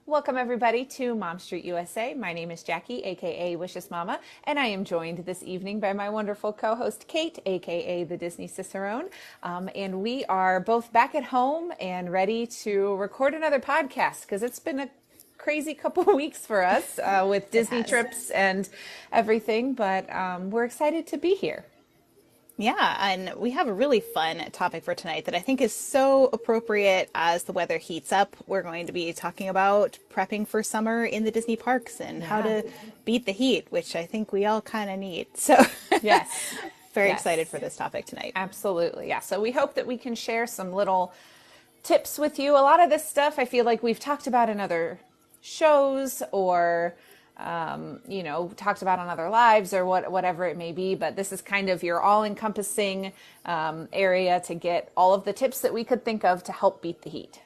Welcome everybody to Mom Street USA. My name is Jackie, aka Wishes Mama, and I am joined this evening by my wonderful co-host Kate, aka the Disney Cicerone. And we are both back at home and ready to record another podcast because it's been a crazy couple of weeks for us with Disney trips and everything, but we're excited to be here. Yeah, and we have a really fun topic for tonight that I think is so appropriate as the weather heats up. We're going to be talking about prepping for summer in the Disney parks and how to beat the heat, which I think we all kind of need. So, Yes. very excited Yes. for this topic tonight. Absolutely. Yeah. So we hope that we can share some little tips with you. A lot of this stuff I feel like we've talked about in other shows or talked about on other lives or whatever it may be. But this is kind of your all-encompassing area to get all of the tips that we could think of to help beat the heat.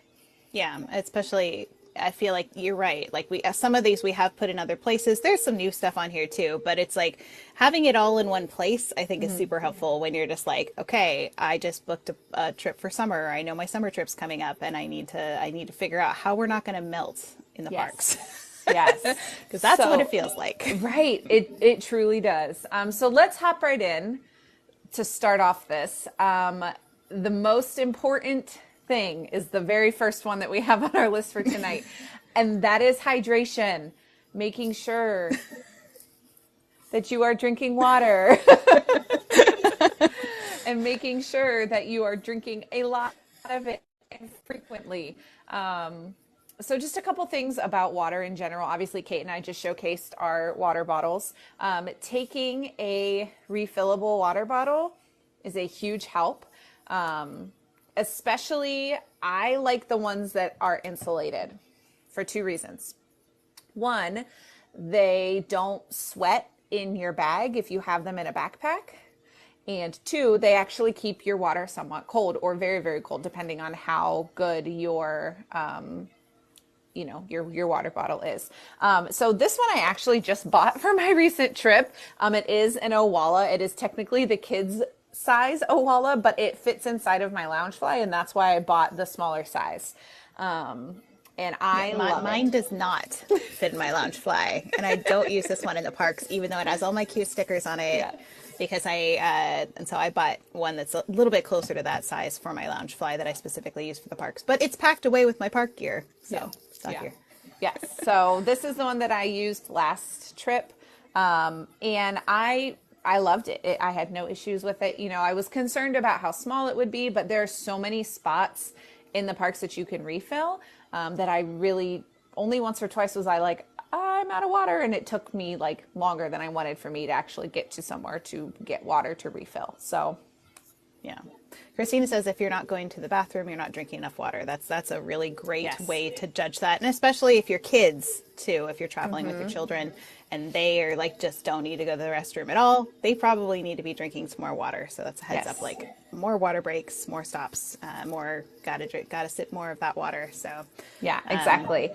Yeah, especially I feel like you're right. Like some of these we have put in other places. There's some new stuff on here too, but it's like having it all in one place, I think is super helpful when you're just like, okay, I just booked a trip for summer. I know my summer trip's coming up and I need to figure out how we're not going to melt in the parks. Yes. Because that's what it feels like. Right. It truly does. So let's hop right in to start off this. The most important thing is the very first one that we have on our list for tonight, and that is hydration. Making sure that you are drinking water and making sure that you are drinking a lot of it and frequently. So just a couple things about water in general. Obviously, Kate and I just showcased our water bottles. Taking a refillable water bottle is a huge help. Especially, I like the ones that are insulated for two reasons. One, they don't sweat in your bag if you have them in a backpack. And two, they actually keep your water somewhat cold or very, very cold, depending on how good your water bottle is. So this one I actually just bought for my recent trip. It is an Owala. It is technically the kids size Owala, but it fits inside of my Loungefly, and that's why I bought the smaller size. And I love Mine it. does not fit in my Loungefly, and I don't use this one in the parks, even though it has all my cute stickers on it. Yeah. Because so I bought one that's a little bit closer to that size for my Loungefly that I specifically use for the parks. But it's packed away with my park gear, so it's not here. Yes. So this is the one that I used last trip, and I loved it. I had no issues with it. I was concerned about how small it would be, but there are so many spots in the parks that you can refill that I really only once or twice was I like, I'm out of water, and it took me like longer than I wanted for me to actually get to somewhere to get water to refill. So Yeah. Christina says if you're not going to the bathroom, you're not drinking enough water. That's a really great way to judge that. And especially if you're kids too, if you're traveling with your children and they are like just don't need to go to the restroom at all, they probably need to be drinking some more water. So that's a heads up, like more water breaks, more stops, gotta sip more of that water. So yeah, exactly.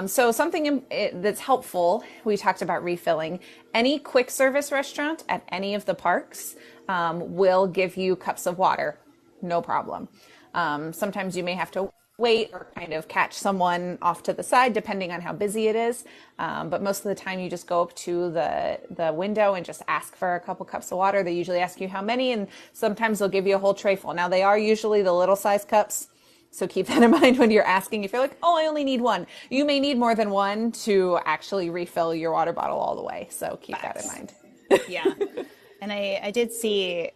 So something that's helpful, we talked about refilling. Any quick service restaurant at any of the parks will give you cups of water, no problem. Sometimes you may have to wait or kind of catch someone off to the side depending on how busy it is. But most of the time you just go up to the window and just ask for a couple cups of water. They usually ask you how many, and sometimes they'll give you a whole tray full. Now they are usually the little size cups, so keep that in mind when you're asking. If you're like, oh, I only need one, you may need more than one to actually refill your water bottle all the way. So keep that in mind. yeah. And I did see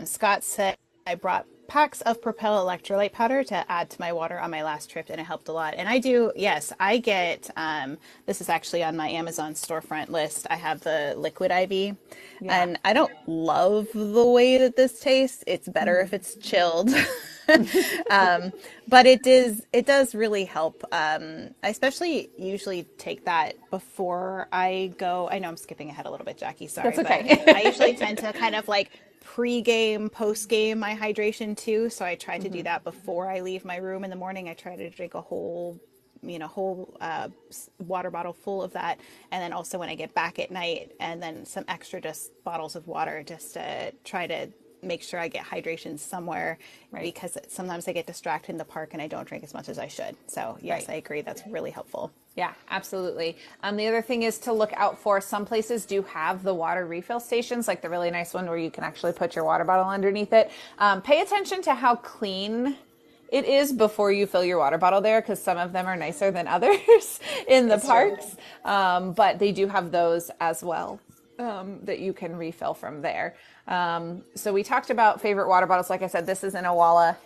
Scott said I brought packs of Propel electrolyte powder to add to my water on my last trip, and it helped a lot. And I do, yes, I get, this is actually on my Amazon storefront list. I have the liquid IV, and I don't love the way that this tastes. It's better if it's chilled. But it does really help. I especially usually take that before I go. I know I'm skipping ahead a little bit, Jackie. Sorry. That's okay. But I usually tend to kind of like pre-game, post-game my hydration too. So I try to do that before I leave my room in the morning. I try to drink a whole water bottle full of that, and then also when I get back at night, and then some extra just bottles of water just to try to make sure I get hydration somewhere, because sometimes I get distracted in the park and I don't drink as much as I should. So yes, I agree. That's really helpful. Yeah, absolutely. The other thing is to look out for, some places do have the water refill stations, like the really nice one where you can actually put your water bottle underneath it. Pay attention to how clean it is before you fill your water bottle there, because some of them are nicer than others in the parks. But they do have those as well, that you can refill from there. So we talked about favorite water bottles. Like I said, this is an Owala.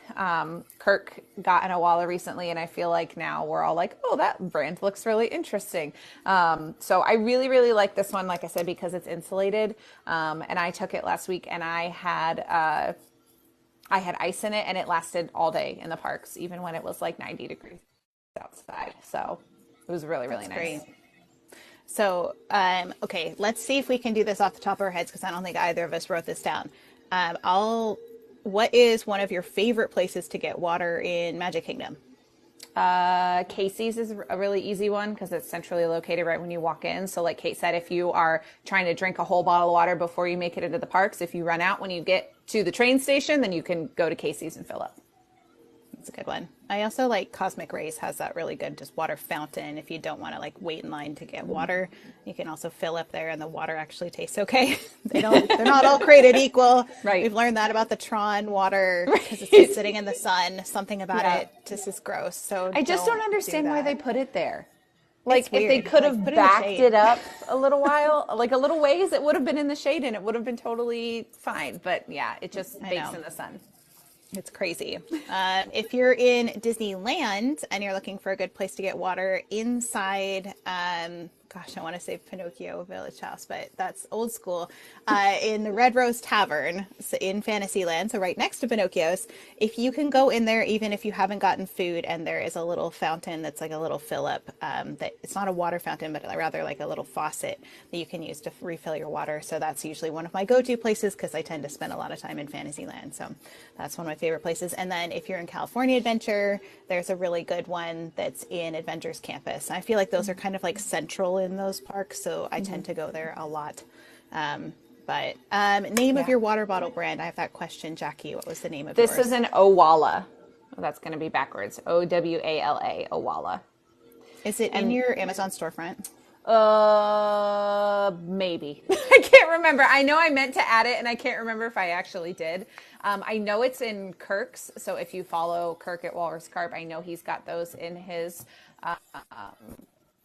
Kirk got an Owala recently, and I feel like now we're all like, oh, that brand looks really interesting. So I really, really like this one, like I said, because it's insulated. And I took it last week, and I had ice in it, and it lasted all day in the parks, even when it was like 90 degrees outside. So it was really, really nice. Great. So, okay, let's see if we can do this off the top of our heads, because I don't think either of us wrote this down. What is one of your favorite places to get water in Magic Kingdom? Casey's is a really easy one because it's centrally located right when you walk in. So like Kate said, if you are trying to drink a whole bottle of water before you make it into the parks, if you run out when you get to the train station, then you can go to Casey's and fill up. That's a good one. I also like Cosmic Rays has that really good just water fountain. If you don't want to like wait in line to get water, you can also fill up there, and the water actually tastes okay. They're not all created equal. Right. We've learned that about the Tron water, because it's just sitting in the sun. Something about it just is gross. So I just don't understand why they put it there. Like if they could have backed it up a little while, like a little ways, it would have been in the shade and it would have been totally fine. But yeah, it just bakes in the sun. It's crazy. If you're in Disneyland and you're looking for a good place to get water inside, gosh, I want to say Pinocchio Village House, but that's old school. In the Red Rose Tavern in Fantasyland, so right next to Pinocchio's, if you can go in there, even if you haven't gotten food, and there is a little fountain that's like a little fill up, that it's not a water fountain, but rather like a little faucet that you can use to refill your water. So that's usually one of my go-to places, because I tend to spend a lot of time in Fantasyland. So that's one of my favorite places. And then if you're in California Adventure, there's a really good one that's in Adventures Campus. I feel like those are kind of like central in those parks, so I tend to go there a lot. But name of your water bottle brand. I have that question, Jackie. What was the name of yours? This is an Owala. Oh, that's going to be backwards. Owala. Owala. Is it in your Amazon storefront? Maybe. I can't remember. I know I meant to add it, and I can't remember if I actually did. I know it's in Kirk's, so if you follow Kirk at Walrus Carp, I know he's got those in his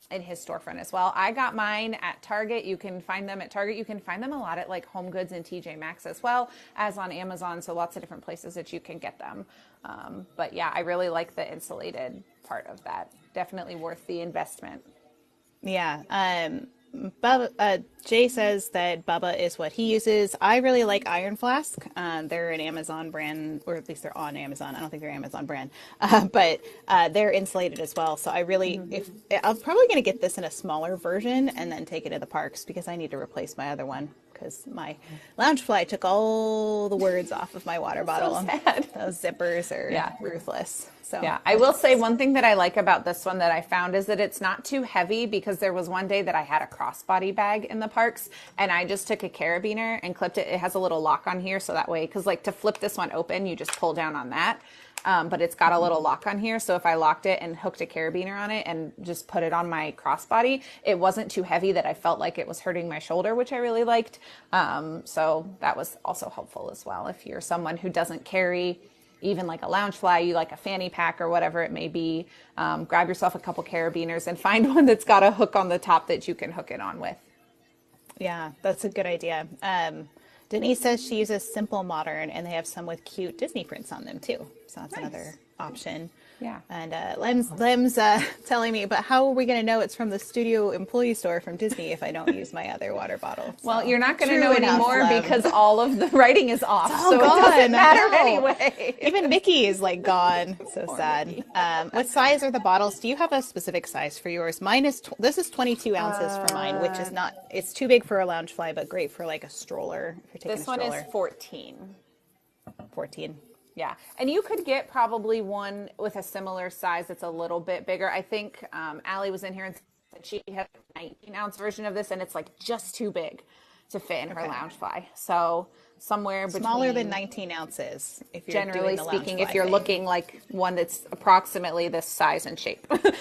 storefront as well. I got mine at Target. You can find them at Target. You can find them a lot at like Home Goods and TJ Maxx as well as on Amazon. So lots of different places that you can get them. But yeah, I really like the insulated part of that. Definitely worth the investment. Yeah. Jay says that Bubba is what he uses. I really like Iron Flask. They're an Amazon brand, or at least they're on Amazon. I don't think they're Amazon brand, but they're insulated as well. So I really, I'm probably going to get this in a smaller version and then take it to the parks, because I need to replace my other one, because my Loungefly took all the words off of my water bottle. So sad. Those zippers are ruthless. So yeah, I will say one thing that I like about this one that I found is that it's not too heavy, because there was one day that I had a crossbody bag in the parks, and I just took a carabiner and clipped it. It has a little lock on here, so that way, because like to flip this one open, you just pull down on that. But it's got a little lock on here, so if I locked it and hooked a carabiner on it and just put it on my crossbody, it wasn't too heavy that I felt like it was hurting my shoulder, which I really liked. So that was also helpful as well. If you're someone who doesn't carry even like a Loungefly, you like a fanny pack or whatever it may be, grab yourself a couple carabiners and find one that's got a hook on the top that you can hook it on with. Yeah, that's a good idea. Denise says she uses Simple Modern, and they have some with cute Disney prints on them too. So that's another option. Yeah. And Lem's telling me, but how are we going to know it's from the studio employee store from Disney if I don't use my other water bottle? So, well, you're not going to know anymore because all of the writing is off. It's all so gone. It doesn't matter anyway. Even Mickey is like gone. So sad. What size are the bottles? Do you have a specific size for yours? Mine is, this is 22 ounces for mine, which is not, it's too big for a Loungefly, but great for like a stroller. If you're taking this one is 14. 14. Yeah, and you could get probably one with a similar size that's a little bit bigger. I think Allie was in here and said she had a 19-ounce version of this, and it's like just too big. to fit in her Okay. Loungefly. So somewhere Smaller than between, 19 ounces if you're generally doing the speaking, if Loungefly you're thing. looking like one that's approximately this size and shape. Because,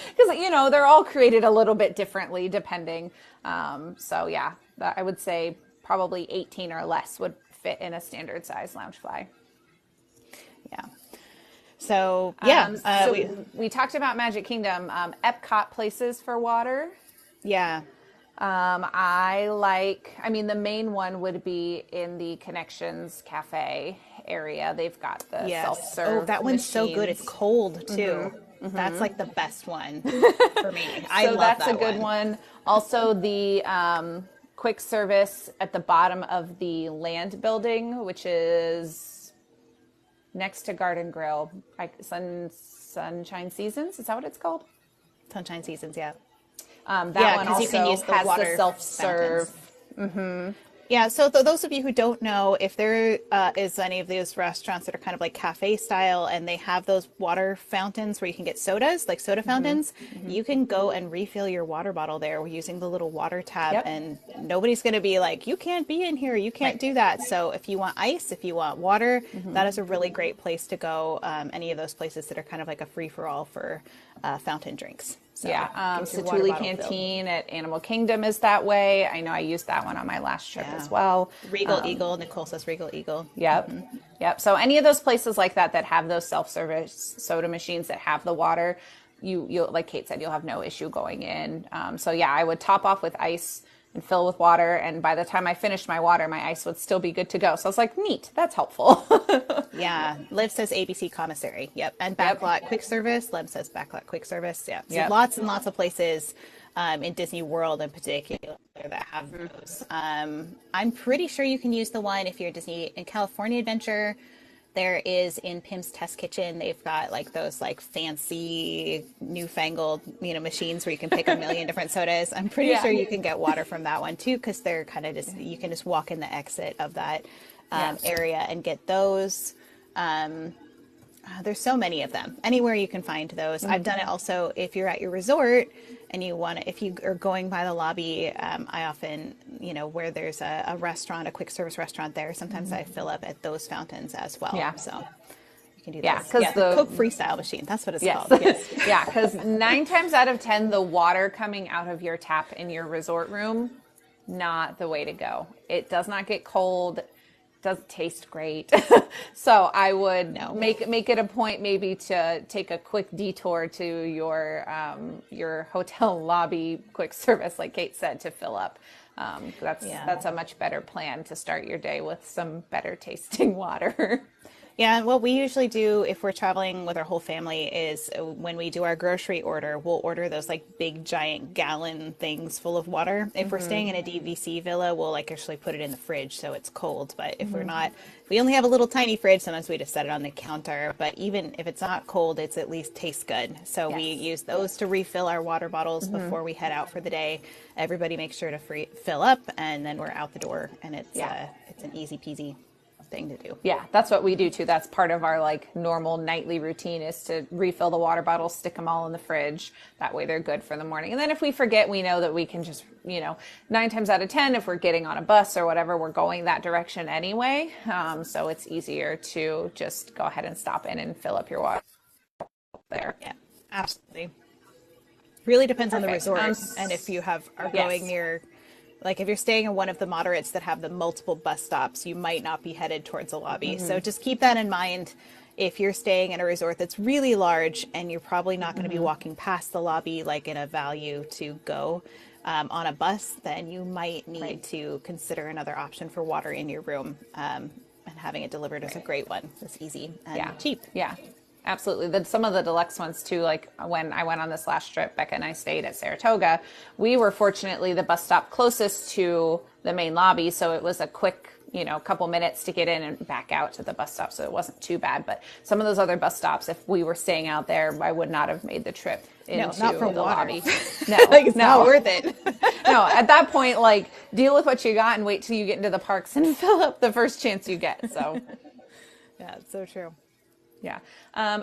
they're all created a little bit differently depending. So yeah, I would say probably 18 or less would fit in a standard size Loungefly. Yeah. So yeah, We talked about Magic Kingdom, Epcot places for water. yeah. The main one would be in the Connections Cafe area. They've got the Yes. Oh, self-serve that one's so good. It's machines. cold too. That's like the best one for me. I So love that's a that good one. one. Also, the quick service at the bottom of the land building, which is next to Garden Grill, Sunshine Seasons. Is that what it's called? Sunshine Seasons, yeah. That Yeah, one 'cause you can also use the has the water self-serve. fountains. Yeah, so those of you who don't know, if there is any of those restaurants that are kind of like cafe style and they have those water fountains where you can get sodas, like soda fountains, you can go and refill your water bottle there using the little water tab, Yep. and nobody's going to be like, you can't be in here, you can't Right. do that. So if you want ice, if you want water, that is a really great place to go. Any of those places that are kind of like a free-for-all for fountain drinks. So Yeah, get your water Satuli bottle filled. Canteen at Animal Kingdom is that way. I know I used that one on my last trip Yeah. as well. Regal Eagle. Nicole says Regal Eagle. Yep. Yep. So any of those places like that have those self-service soda machines that have the water, you like Kate said, you'll have no issue going in. So yeah, I would top off with ice and fill with water, and by the time I finished my water, my ice would still be good to go. So I was like, neat, that's helpful. Yeah. Liv says ABC Commissary. Yep. And Backlot Quick Service. Liv says Backlot Quick Service. Yeah. So Yep. lots and lots of places in Disney World in particular that have those. I'm pretty sure you can use the one if you're Disney in California Adventure. There is in Pim's Test Kitchen. They've got like those like fancy newfangled, machines where you can pick a million different sodas. I'm pretty Yeah. sure you can get water from that one too, because they're kind of you can just walk in the exit of that area and get those. There's so many of them. Anywhere you can find those. I've done it also if you're at your resort and if you are going by the lobby. I often, where there's a restaurant, a quick service restaurant there, sometimes I fill up at those fountains as well. Yeah. So you can do Yeah, this. 'cause the the- Coke Freestyle machine. That's what it's Yes. called. Yes. Yeah, because 9 times out of 10, the water coming out of your tap in your resort room, not the way to go. It does not get cold. Doesn't taste great. So I would make it a point maybe to take a quick detour to your hotel lobby quick service, like Kate said, to fill up. That's a much better plan to start your day with some better tasting water. Yeah, and what we usually do if we're traveling with our whole family is when we do our grocery order, we'll order those like big giant gallon things full of water. If we're staying in a DVC villa, we'll like actually put it in the fridge so it's cold. But if we're not, if we only have a little tiny fridge, sometimes we just set it on the counter. But even if it's not cold, it's at least tastes good. So we use those to refill our water bottles before we head out for the day. Everybody makes sure to fill up, and then we're out the door, and it's an easy peasy thing to do. Yeah, that's what we do too. That's part of our like normal nightly routine is to refill the water bottles, stick them all in the fridge. That way they're good for the morning. And then if we forget, we know that we can just, 9 times out of 10, if we're getting on a bus or whatever, we're going that direction anyway. So it's easier to just go ahead and stop in and fill up your water there. Yeah, absolutely. Really depends on the Perfect. resort and if you are going near. Like if you're staying in one of the moderates that have the multiple bus stops, you might not be headed towards the lobby. So just keep that in mind. If you're staying in a resort that's really large and you're probably not going to be walking past the lobby like in a value to go on a bus, then you might need to consider another option for water in your room. And having it delivered is a great one. It's easy and cheap. Yeah. Absolutely. Some of the deluxe ones too, like when I went on this last trip, Becca and I stayed at Saratoga. We were fortunately the bus stop closest to the main lobby. So it was a quick, couple minutes to get in and back out to the bus stop. So it wasn't too bad. But some of those other bus stops, if we were staying out there, I would not have made the trip into not for the water. lobby. No, Like it's not worth it. No, at that point, like deal with what you got and wait till you get into the parks and fill up the first chance you get. So Yeah, it's so true. Yeah.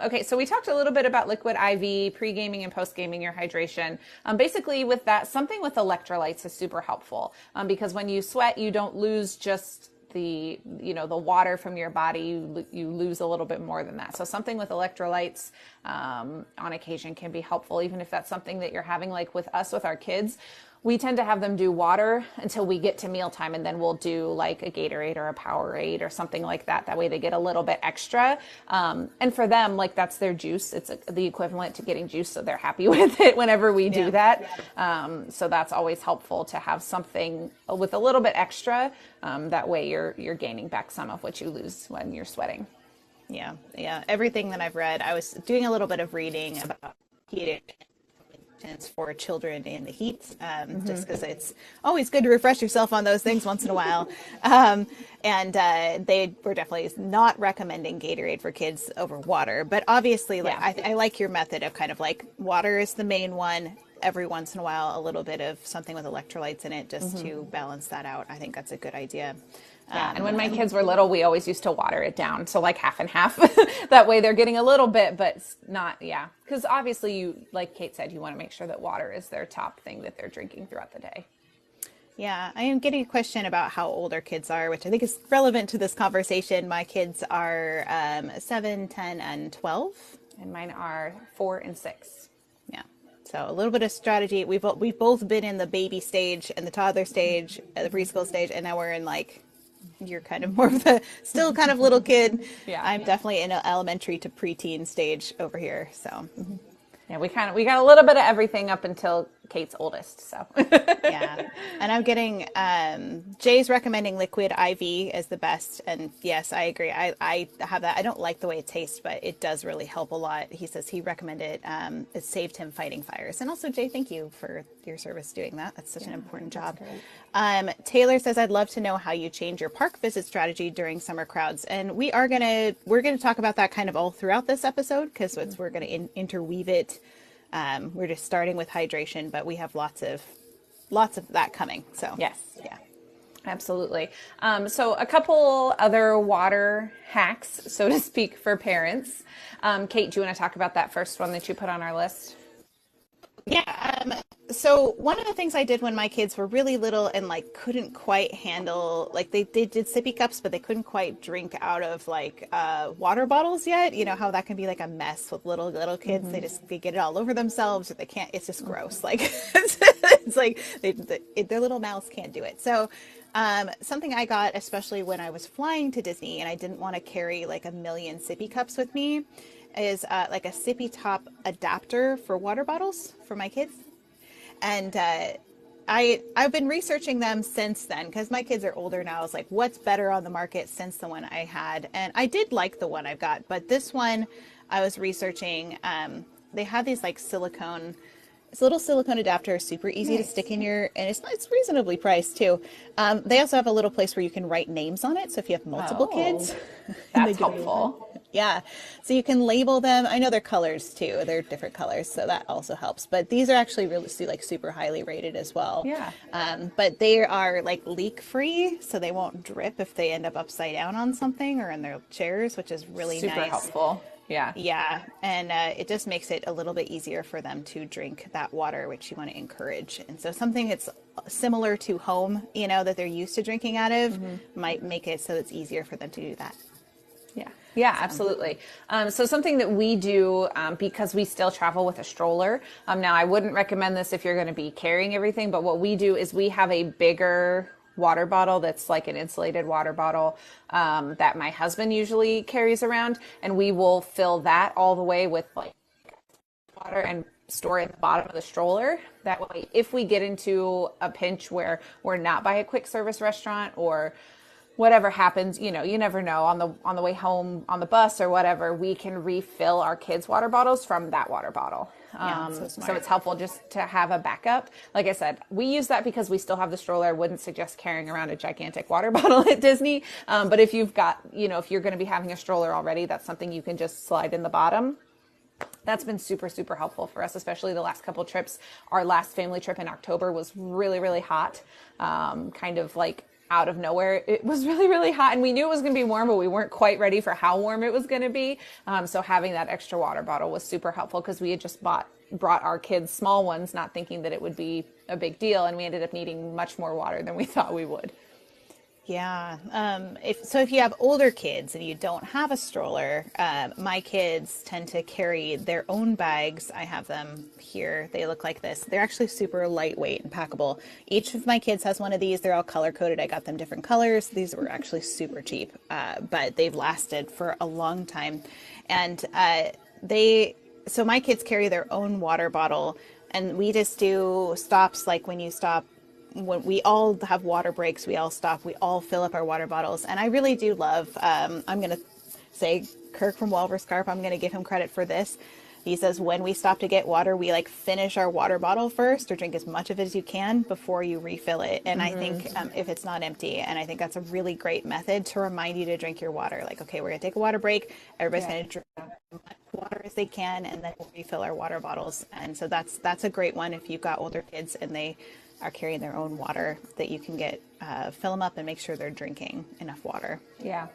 Okay, so we talked a little bit about liquid IV, pre-gaming and post-gaming, your hydration. Basically with that, something with electrolytes is super helpful because when you sweat, you don't lose just the water from your body. You lose a little bit more than that. So something with electrolytes on occasion can be helpful, even if that's something that you're having, like with us, with our kids. We tend to have them do water until we get to mealtime, and then we'll do like a Gatorade or a Powerade or something like that. That way they get a little bit extra. And for them, like that's their juice. It's the equivalent to getting juice, so they're happy with it whenever we do that. So that's always helpful to have something with a little bit extra. That way you're gaining back some of what you lose when you're sweating. Yeah. Everything that I've read, I was doing a little bit of reading about heat for children in the heat, just because it's always good to refresh yourself on those things once in a while. And they were definitely not recommending Gatorade for kids over water. But obviously, I like your method of kind of like water is the main one. Every once in a while, a little bit of something with electrolytes in it just to balance that out. I think that's a good idea. Yeah, and when my kids were little, we always used to water it down. So like half and half. That way they're getting a little bit, but not, because obviously you, like Kate said, you want to make sure that water is their top thing that they're drinking throughout the day. Yeah, I am getting a question about how old our kids are, which I think is relevant to this conversation. My kids are 7, 10, and 12. And mine are 4 and 6. Yeah. So a little bit of strategy. We've both been in the baby stage and the toddler stage, the preschool stage, and now we're in like, you're kind of more of a still kind of little kid. Yeah. I'm definitely in an elementary to preteen stage over here. So yeah, we got a little bit of everything up until Kate's oldest. So yeah, and I'm getting Jay's recommending liquid IV as the best, and yes, I agree. I have that. I don't like the way it tastes, but it does really help a lot. He says he recommended it saved him fighting fires, and also Jay, thank you for your service doing that. That's such an important job. Taylor says I'd love to know how you change your park visit strategy during summer crowds, and we're gonna talk about that kind of all throughout this episode because we're gonna interweave it. We're just starting with hydration, but we have lots of that coming. So yes, yeah, absolutely. So a couple other water hacks, so to speak, for parents. Kate, do you want to talk about that first one that you put on our list? Yeah. So one of the things I did when my kids were really little and like couldn't quite handle, like they did sippy cups, but they couldn't quite drink out of like water bottles yet. You know how that can be like a mess with little kids. Mm-hmm. They get it all over themselves, or they can't. It's just gross. Like it's like their little mouths can't do it. So something I got, especially when I was flying to Disney and I didn't want to carry like a million sippy cups with me, is like a sippy top adapter for water bottles for my kids. And I've been researching them since then because my kids are older now. I was like, what's better on the market since the one I had? And I did like the one I've got, but this one I was researching, they have these like silicone, it's a little silicone adapter, super easy to stick in your, and it's reasonably priced too. They also have a little place where you can write names on it. So if you have multiple kids, that's helpful. Yeah. So you can label them. I know they're colors too. They're different colors. So that also helps. But these are actually really like super highly rated as well. Yeah. But they are like leak free. So they won't drip if they end up upside down on something or in their chairs, which is really super nice. Helpful. Yeah. Yeah. And it just makes it a little bit easier for them to drink that water, which you want to encourage. And so something that's similar to home, you know, that they're used to drinking out of might make it so it's easier for them to do that. Yeah, absolutely. So something that we do, because we still travel with a stroller. Now, I wouldn't recommend this if you're going to be carrying everything, but what we do is we have a bigger water bottle that's like an insulated water bottle that my husband usually carries around, and we will fill that all the way with like water and store it in the bottom of the stroller. That way, if we get into a pinch where we're not by a quick service restaurant or whatever happens, you know, you never know, on the way home on the bus or whatever, we can refill our kids' water bottles from that water bottle. So it's helpful just to have a backup. Like I said, we use that because we still have the stroller. I wouldn't suggest carrying around a gigantic water bottle at Disney. But if you've got, you know, if you're going to be having a stroller already, that's something you can just slide in the bottom. That's been super, super helpful for us, especially the last couple trips. Our last family trip in October was really, really hot. Kind of like out of nowhere, it was really, really hot, and we knew it was going to be warm, but we weren't quite ready for how warm it was going to be. So having that extra water bottle was super helpful because we had just brought our kids small ones, not thinking that it would be a big deal, and we ended up needing much more water than we thought we would. Yeah. If you have older kids and you don't have a stroller, my kids tend to carry their own bags. I have them here. They look like this. They're actually super lightweight and packable. Each of my kids has one of these. They're all color coded. I got them different colors. These were actually super cheap, but they've lasted for a long time. And so my kids carry their own water bottle, and we just do stops like when we all have water breaks, we all stop, we all fill up our water bottles. And I really do love, I'm going to say Kirk from Walrus Scarp, I'm going to give him credit for this. He says, when we stop to get water, we like finish our water bottle first, or drink as much of it as you can before you refill it. And I think if it's not empty, and I think that's a really great method to remind you to drink your water. Like, okay, we're going to take a water break. Everybody's going to drink as much water as they can, and then we'll refill our water bottles. And so that's a great one if you've got older kids and they are carrying their own water, that you can get fill them up and make sure they're drinking enough water. Yeah,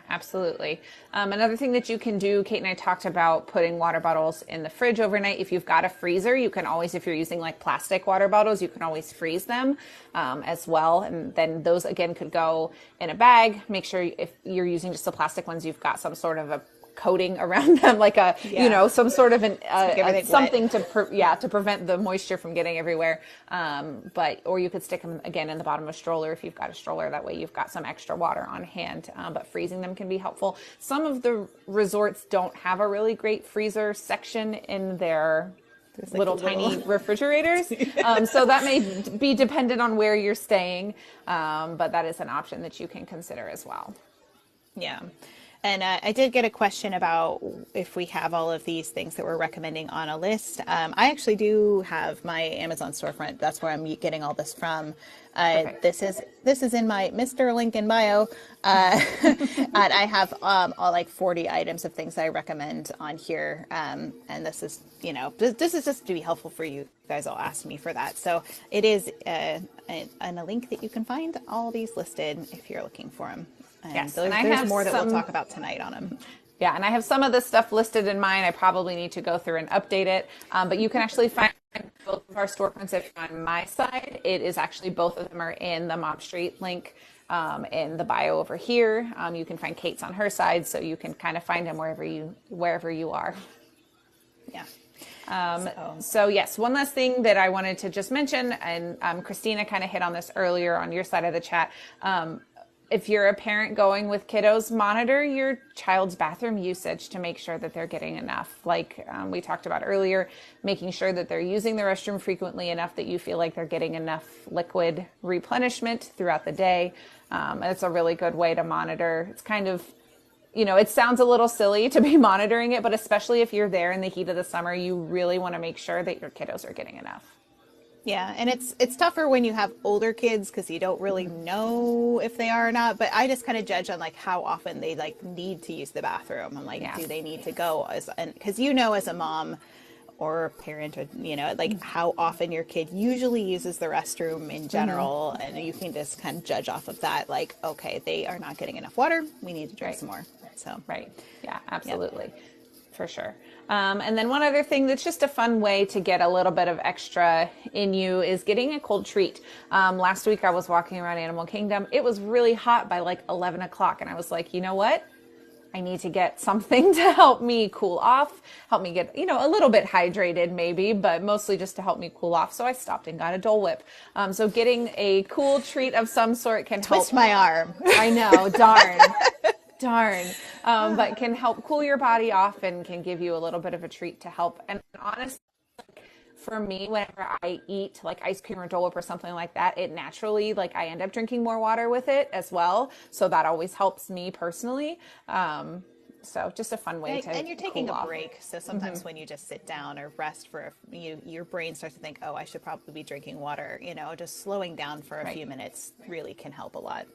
absolutely. Another thing that you can do, Kate and I talked about putting water bottles in the fridge overnight. If you've got a freezer, you can always, if you're using like plastic water bottles, you can always freeze them as well. And then those again could go in a bag. Make sure if you're using just the plastic ones, you've got some sort of a coating around them, like some sort of something to prevent the moisture from getting everywhere. Or you could stick them again in the bottom of a stroller if you've got a stroller. That way you've got some extra water on hand. But freezing them can be helpful. Some of the resorts don't have a really great freezer section in their little tiny refrigerators. So that may be dependent on where you're staying. But that is an option that you can consider as well. Yeah. And I did get a question about if we have all of these things that we're recommending on a list. I actually do have my Amazon storefront. That's where I'm getting all this from. This is in my Mr. link in bio. And I have all like 40 items of things that I recommend on here. And this is just to be helpful for you guys. All asked me for that. So it is in a link that you can find all these listed if you're looking for them. Yes, there's more that we'll talk about tonight on them. Yeah, and I have some of this stuff listed in mine. I probably need to go through and update it. But you can actually find both of our storefronts if you're on my side. It is actually both of them are in the Mom Street link in the bio over here. You can find Kate's on her side, so you can kind of find them wherever you are. Yeah. So yes, one last thing that I wanted to just mention, and Christina kind of hit on this earlier on your side of the chat. If you're a parent going with kiddos, monitor your child's bathroom usage to make sure that they're getting enough. Like we talked about earlier, making sure that they're using the restroom frequently enough that you feel like they're getting enough liquid replenishment throughout the day. It's a really good way to monitor. It's kind of, it sounds a little silly to be monitoring it, but especially if you're there in the heat of the summer, you really want to make sure that your kiddos are getting enough. Yeah, and it's tougher when you have older kids because you don't really know if they are or not. But I just kind of judge on like how often they like need to use the bathroom. I'm like, do they need to go? Because as a mom or parent, or like how often your kid usually uses the restroom in general, and you can just kind of judge off of that. Like, okay, they are not getting enough water. We need to drink some more. So yeah, absolutely. Yep. For sure. And then one other thing that's just a fun way to get a little bit of extra in you is getting a cold treat. Last week I was walking around Animal Kingdom. It was really hot by like 11 o'clock. And I was like, you know what? I need to get something to help me cool off, help me get, a little bit hydrated maybe, but mostly just to help me cool off. So I stopped and got a Dole Whip. So getting a cool treat of some sort can Twist my arm. I know, darn. But can help cool your body off and can give you a little bit of a treat to help. And honestly, for me, whenever I eat like ice cream or Dole Whip or something like that, it naturally, like I end up drinking more water with it as well. So that always helps me personally. So just a fun way to and you're taking cool a off. break. So sometimes when you just sit down or rest for your brain starts to think, oh, I should probably be drinking water. Just slowing down for a few minutes really can help a lot.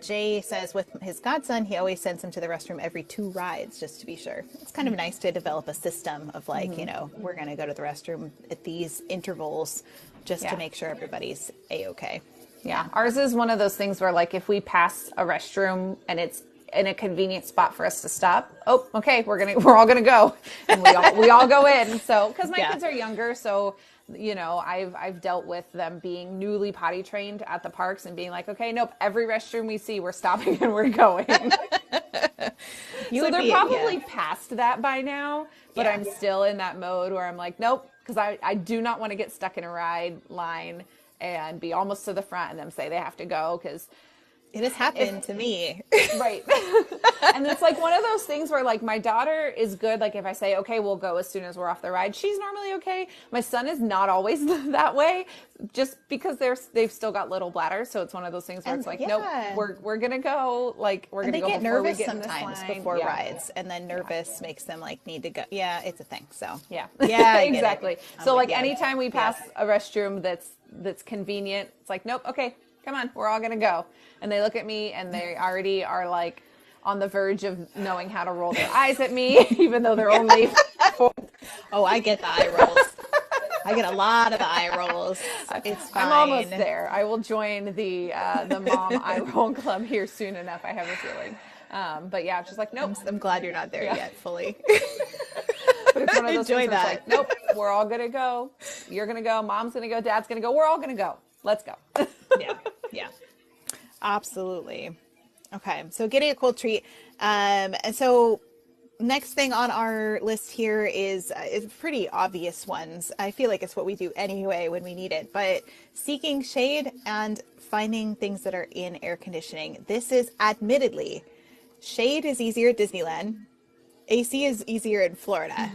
Jay says with his godson, he always sends him to the restroom every 2 rides just to be sure. It's kind of nice to develop a system of like, we're going to go to the restroom at these intervals just to make sure everybody's A-okay. Yeah. Ours is one of those things where, like, if we pass a restroom and it's in a convenient spot for us to stop, oh, okay, we're all gonna go, and we all go in. So, because my Yeah. kids are younger, so I've dealt with them being newly potty trained at the parks and being like, okay, nope, every restroom we see, we're stopping and we're going. You So would they're be, probably past that by now, but yeah. I'm still in that mode where I'm like, nope, because I do not want to get stuck in a ride line and be almost to the front and them say they have to go, because It has happened to me. right. And it's like one of those things where, like, my daughter is good. Like, if I say, okay, we'll go as soon as we're off the ride, she's normally okay. My son is not always that way, just because they've still got little bladders. So it's one of those things where And it's like, yeah. nope, we're going to go. Like, we're going And to they go get before we nervous get in this sometimes line. before Yeah. rides, and then nervous makes them like need to go. Yeah, it's a thing. So Yeah. yeah, I get it. Exactly. I'm So, with like, you. anytime we pass a restroom that's convenient, it's like, nope, okay, come on, we're all going to go. And they look at me and they already are like on the verge of knowing how to roll their eyes at me, even though they're only 4. Oh, I get the eye rolls. I get a lot of the eye rolls. It's fine. I'm almost there. I will join the mom eye roll club here soon enough, I have a feeling. But yeah, just like, nope. I'm glad you're not there yet fully. But it's one of those Enjoy things where it's that. like, nope, we're all going to go. You're going to go. Mom's going to go. Dad's going to go. We're all going to go. Let's go. Yeah, yeah, absolutely. Okay, so getting a cold treat. And so next thing on our list here is pretty obvious ones. I feel like it's what we do anyway when we need it, but seeking shade and finding things that are in air conditioning. This is admittedly, shade is easier at Disneyland. AC is easier in Florida.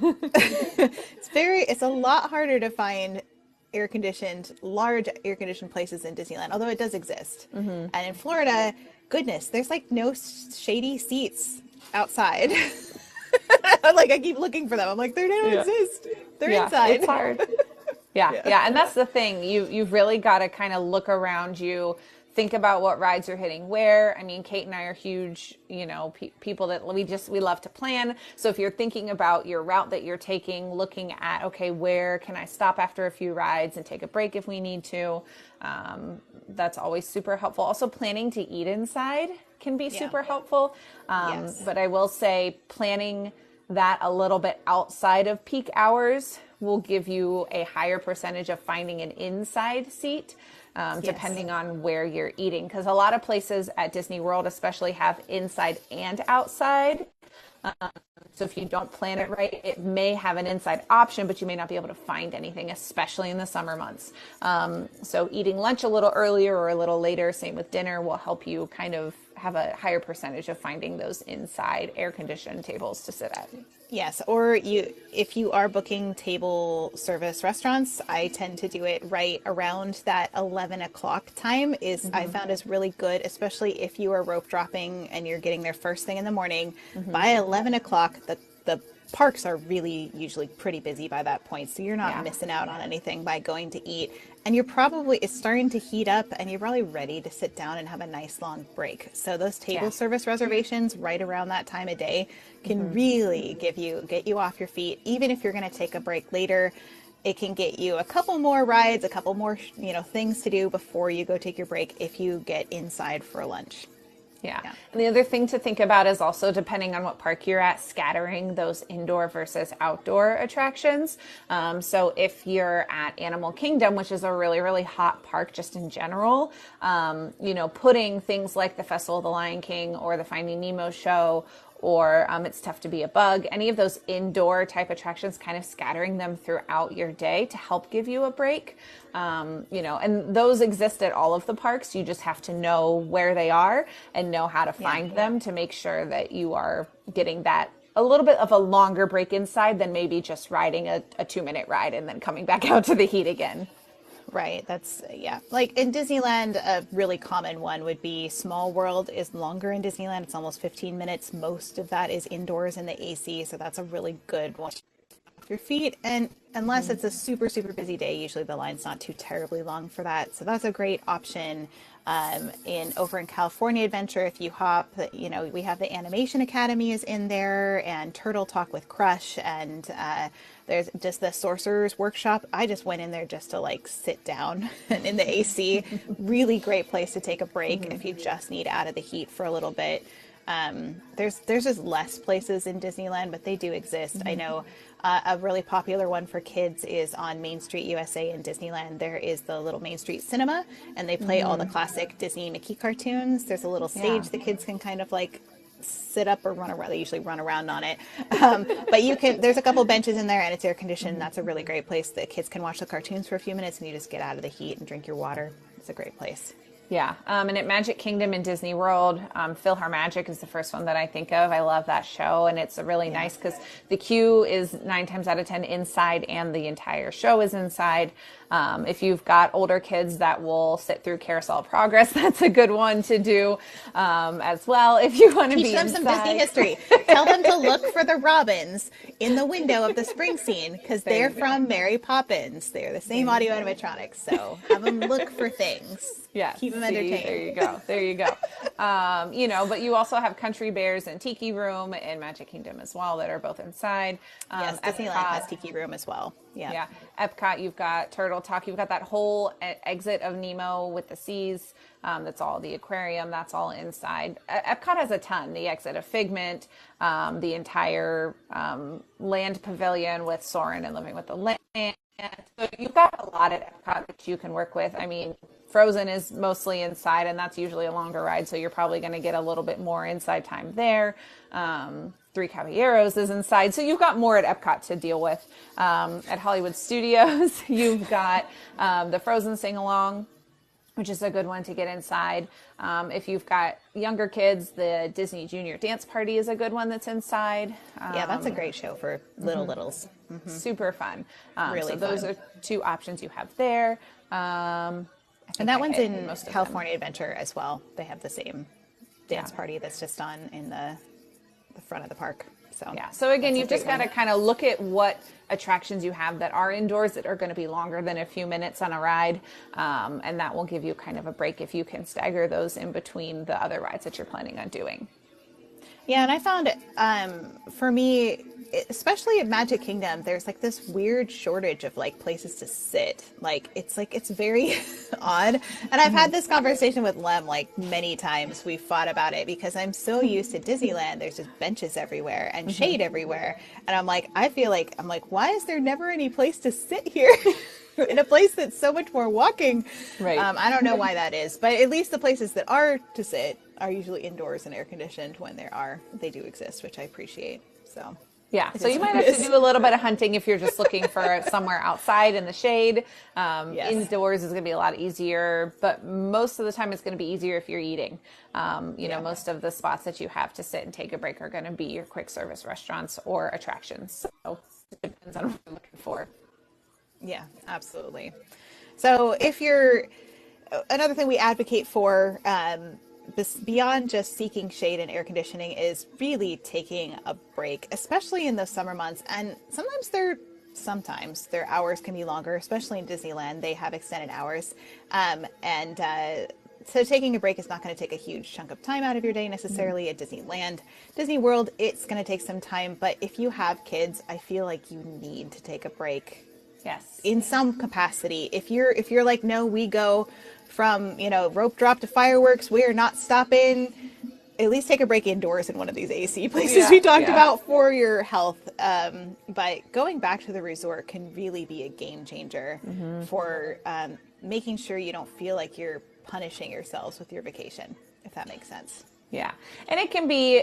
It's a lot harder to find large air conditioned places in Disneyland, although it does exist. And in Florida, goodness, there's like no shady seats outside. Like, I keep looking for them. I'm like, they don't exist. They're inside. It's hard. Yeah. And that's the thing. You've really got to kind of look around you, think about what rides are hitting where. I mean, Kate and I are huge, people that we love to plan. So if you're thinking about your route that you're taking, looking at, okay, where can I stop after a few rides and take a break if we need to? That's always super helpful. Also, planning to eat inside can be super helpful. Yes. But I will say planning that a little bit outside of peak hours will give you a higher percentage of finding an inside seat. Depending on where you're eating. Because a lot of places at Disney World especially have inside and outside. So if you don't plan it right, it may have an inside option, but you may not be able to find anything, especially in the summer months. So eating lunch a little earlier or a little later, same with dinner, will help you kind of have a higher percentage of finding those inside air-conditioned tables to sit at. Yes, or if you are booking table service restaurants, I tend to do it right around that 11 o'clock time I found is really good, especially if you are rope dropping and you're getting there first thing in the morning. By 11 o'clock, the parks are really usually pretty busy by that point, so you're not missing out on anything by going to eat. And it's starting to heat up and you're probably ready to sit down and have a nice long break. So those table service reservations right around that time of day can really get you off your feet. Even if you're going to take a break later, it can get you a couple more rides, a couple more, things to do before you go take your break if you get inside for lunch. Yeah. And the other thing to think about is also, depending on what park you're at, scattering those indoor versus outdoor attractions. So if you're at Animal Kingdom, which is a really, really hot park just in general, putting things like the Festival of the Lion King or the Finding Nemo show, or It's Tough to Be a Bug, any of those indoor type attractions, kind of scattering them throughout your day to help give you a break. And those exist at all of the parks. You just have to know where they are and know how to find them to make sure that you are getting that a little bit of a longer break inside than maybe just riding a 2-minute ride and then coming back out to the heat again. Right. That's, like in Disneyland, a really common one would be Small World is longer in Disneyland. It's almost 15 minutes. Most of that is indoors in the AC. So that's a really good one your feet. And unless it's a super, super busy day, usually the line's not too terribly long for that. So that's a great option. Over in California Adventure, if you hop, we have the Animation Academy is in there, and Turtle Talk with Crush, and there's just the Sorcerer's Workshop. I just went in there just to like sit down in the AC. Really great place to take a break if you just need out of the heat for a little bit. There's just less places in Disneyland, but they do exist. I know a really popular one for kids is on Main Street USA in Disneyland. There is the little Main Street Cinema, and they play all the classic Disney Mickey cartoons. There's a little stage the kids can kind of like sit up or run around. They usually run around on it. But there's a couple benches in there, and it's air conditioned. That's a really great place that kids can watch the cartoons for a few minutes, and you just get out of the heat and drink your water. It's a great place. Yeah. And at Magic Kingdom in Disney World, PhilharMagic is the first one that I think of. I love that show. And it's really nice because the queue is 9 times out of 10 inside and the entire show is inside. If you've got older kids that will sit through Carousel of Progress, that's a good one to do as well. If you want to teach them some Disney history, tell them to look for the robins in the window of the spring scene because they're from Mary Poppins. They're the same audio animatronics. So have them look for things. Yeah. Keep them entertained. There you go. But you also have Country Bears and Tiki Room in Magic Kingdom as well that are both inside. Yes, Disneyland has Tiki Room as well. Yeah. Epcot, you've got Turtle Talk. You've got that whole exit of Nemo with the seas. That's all the aquarium. That's all inside. Epcot has a ton. The exit of Figment, the entire land pavilion with Soarin' and Living with the Land. So you've got a lot at Epcot that you can work with. I mean, Frozen is mostly inside, and that's usually a longer ride, so you're probably going to get a little bit more inside time there. Three Caballeros is inside, so you've got more at Epcot to deal with. At Hollywood Studios, you've got the Frozen Sing-Along, which is a good one to get inside. If you've got younger kids, the Disney Junior Dance Party is a good one that's inside. That's a great show for littles. Super fun. Really so those are two options you have there. And that one's in California Adventure as well. They have the same dance party that's just on in the front of the park. So again, you've just got to kind of look at what attractions you have that are indoors that are going to be longer than a few minutes on a ride. And that will give you kind of a break if you can stagger those in between the other rides that you're planning on doing. Yeah, and I found for me, especially at Magic Kingdom, there's like this weird shortage of like places to sit. It's very odd. And I've had this conversation with Lem like many times. We've fought about it because I'm so used to Disneyland. There's just benches everywhere and shade everywhere. And I'm like, why is there never any place to sit here? In a place that's so much more walking. Right. I don't know why that is, but at least the places that are to sit are usually indoors and air conditioned when they do exist, which I appreciate. So yeah, so you might have to do a little bit of hunting if you're just looking for somewhere outside in the shade. Indoors is going to be a lot easier, but most of the time it's going to be easier if you're eating. Most of the spots that you have to sit and take a break are going to be your quick service restaurants or attractions. So it depends on what you're looking for. Yeah, absolutely. So another thing we advocate for, beyond just seeking shade and air conditioning, is really taking a break, especially in the summer months. And sometimes their hours can be longer, especially in Disneyland. They have extended hours. So taking a break is not going to take a huge chunk of time out of your day necessarily. At Disneyland. Disney World, it's going to take some time. But if you have kids, I feel like you need to take a break. Yes. In some capacity. If you're like, no, we go from, rope drop to fireworks, we are not stopping, at least take a break indoors in one of these AC places we talked about for your health. But going back to the resort can really be a game changer for making sure you don't feel like you're punishing yourselves with your vacation, if that makes sense. Yeah. And it can be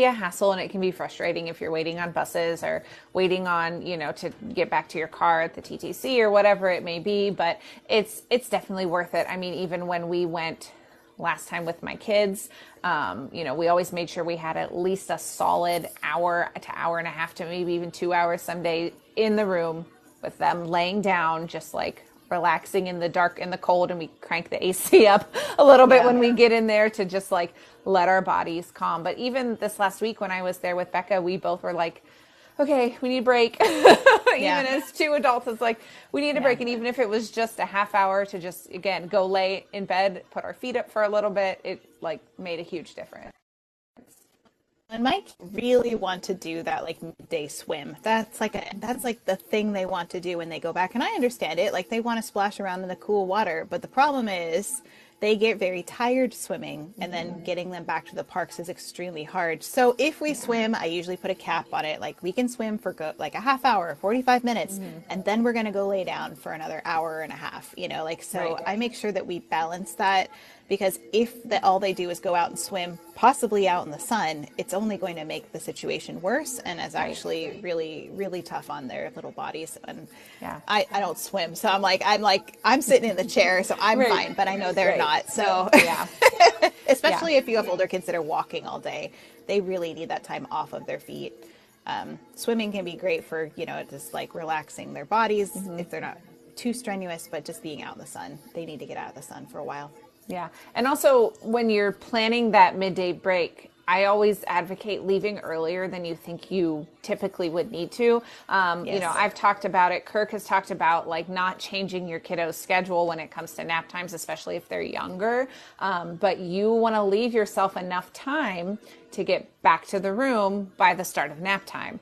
a hassle, and it can be frustrating if you're waiting on buses or waiting on, to get back to your car at the TTC or whatever it may be, but it's definitely worth it. I mean, even when we went last time with my kids, we always made sure we had at least a solid hour to hour and a half to maybe even 2 hours someday in the room with them laying down, just like relaxing in the dark and the cold, and we crank the AC up a little bit when we get in there to just like let our bodies calm. But even this last week when I was there with Becca, we both were like, okay, we need a break. Even Yeah. as two adults, it's like, we need a Yeah. break. And even if it was just a half hour to just, again, go lay in bed, put our feet up for a little bit, it like made a huge difference. And Mike really want to do that like midday swim. That's like the thing they want to do when they go back. And I understand it. Like they want to splash around in the cool water, but the problem is they get very tired swimming and then getting them back to the parks is extremely hard. So if we swim, I usually put a cap on it. Like we can swim for like a half hour, 45 minutes, and then we're going to go lay down for another hour and a half, like, so Right. I make sure that we balance that because if all they do is go out and swim, possibly out in the sun, it's only going to make the situation worse and is actually really, really tough on their little bodies. And Yeah. I don't swim, so I'm sitting in the chair, so I'm Right. fine, but I know they're Right. not. So Yeah. especially if you have older kids that are walking all day, they really need that time off of their feet. Swimming can be great for, just like relaxing their bodies if they're not too strenuous, but just being out in the sun. They need to get out of the sun for a while. Yeah. And also, when you're planning that midday break, I always advocate leaving earlier than you think you typically would need to. Yes. I've talked about it. Kirk has talked about like not changing your kiddo's schedule when it comes to nap times, especially if they're younger. But you want to leave yourself enough time to get back to the room by the start of nap time.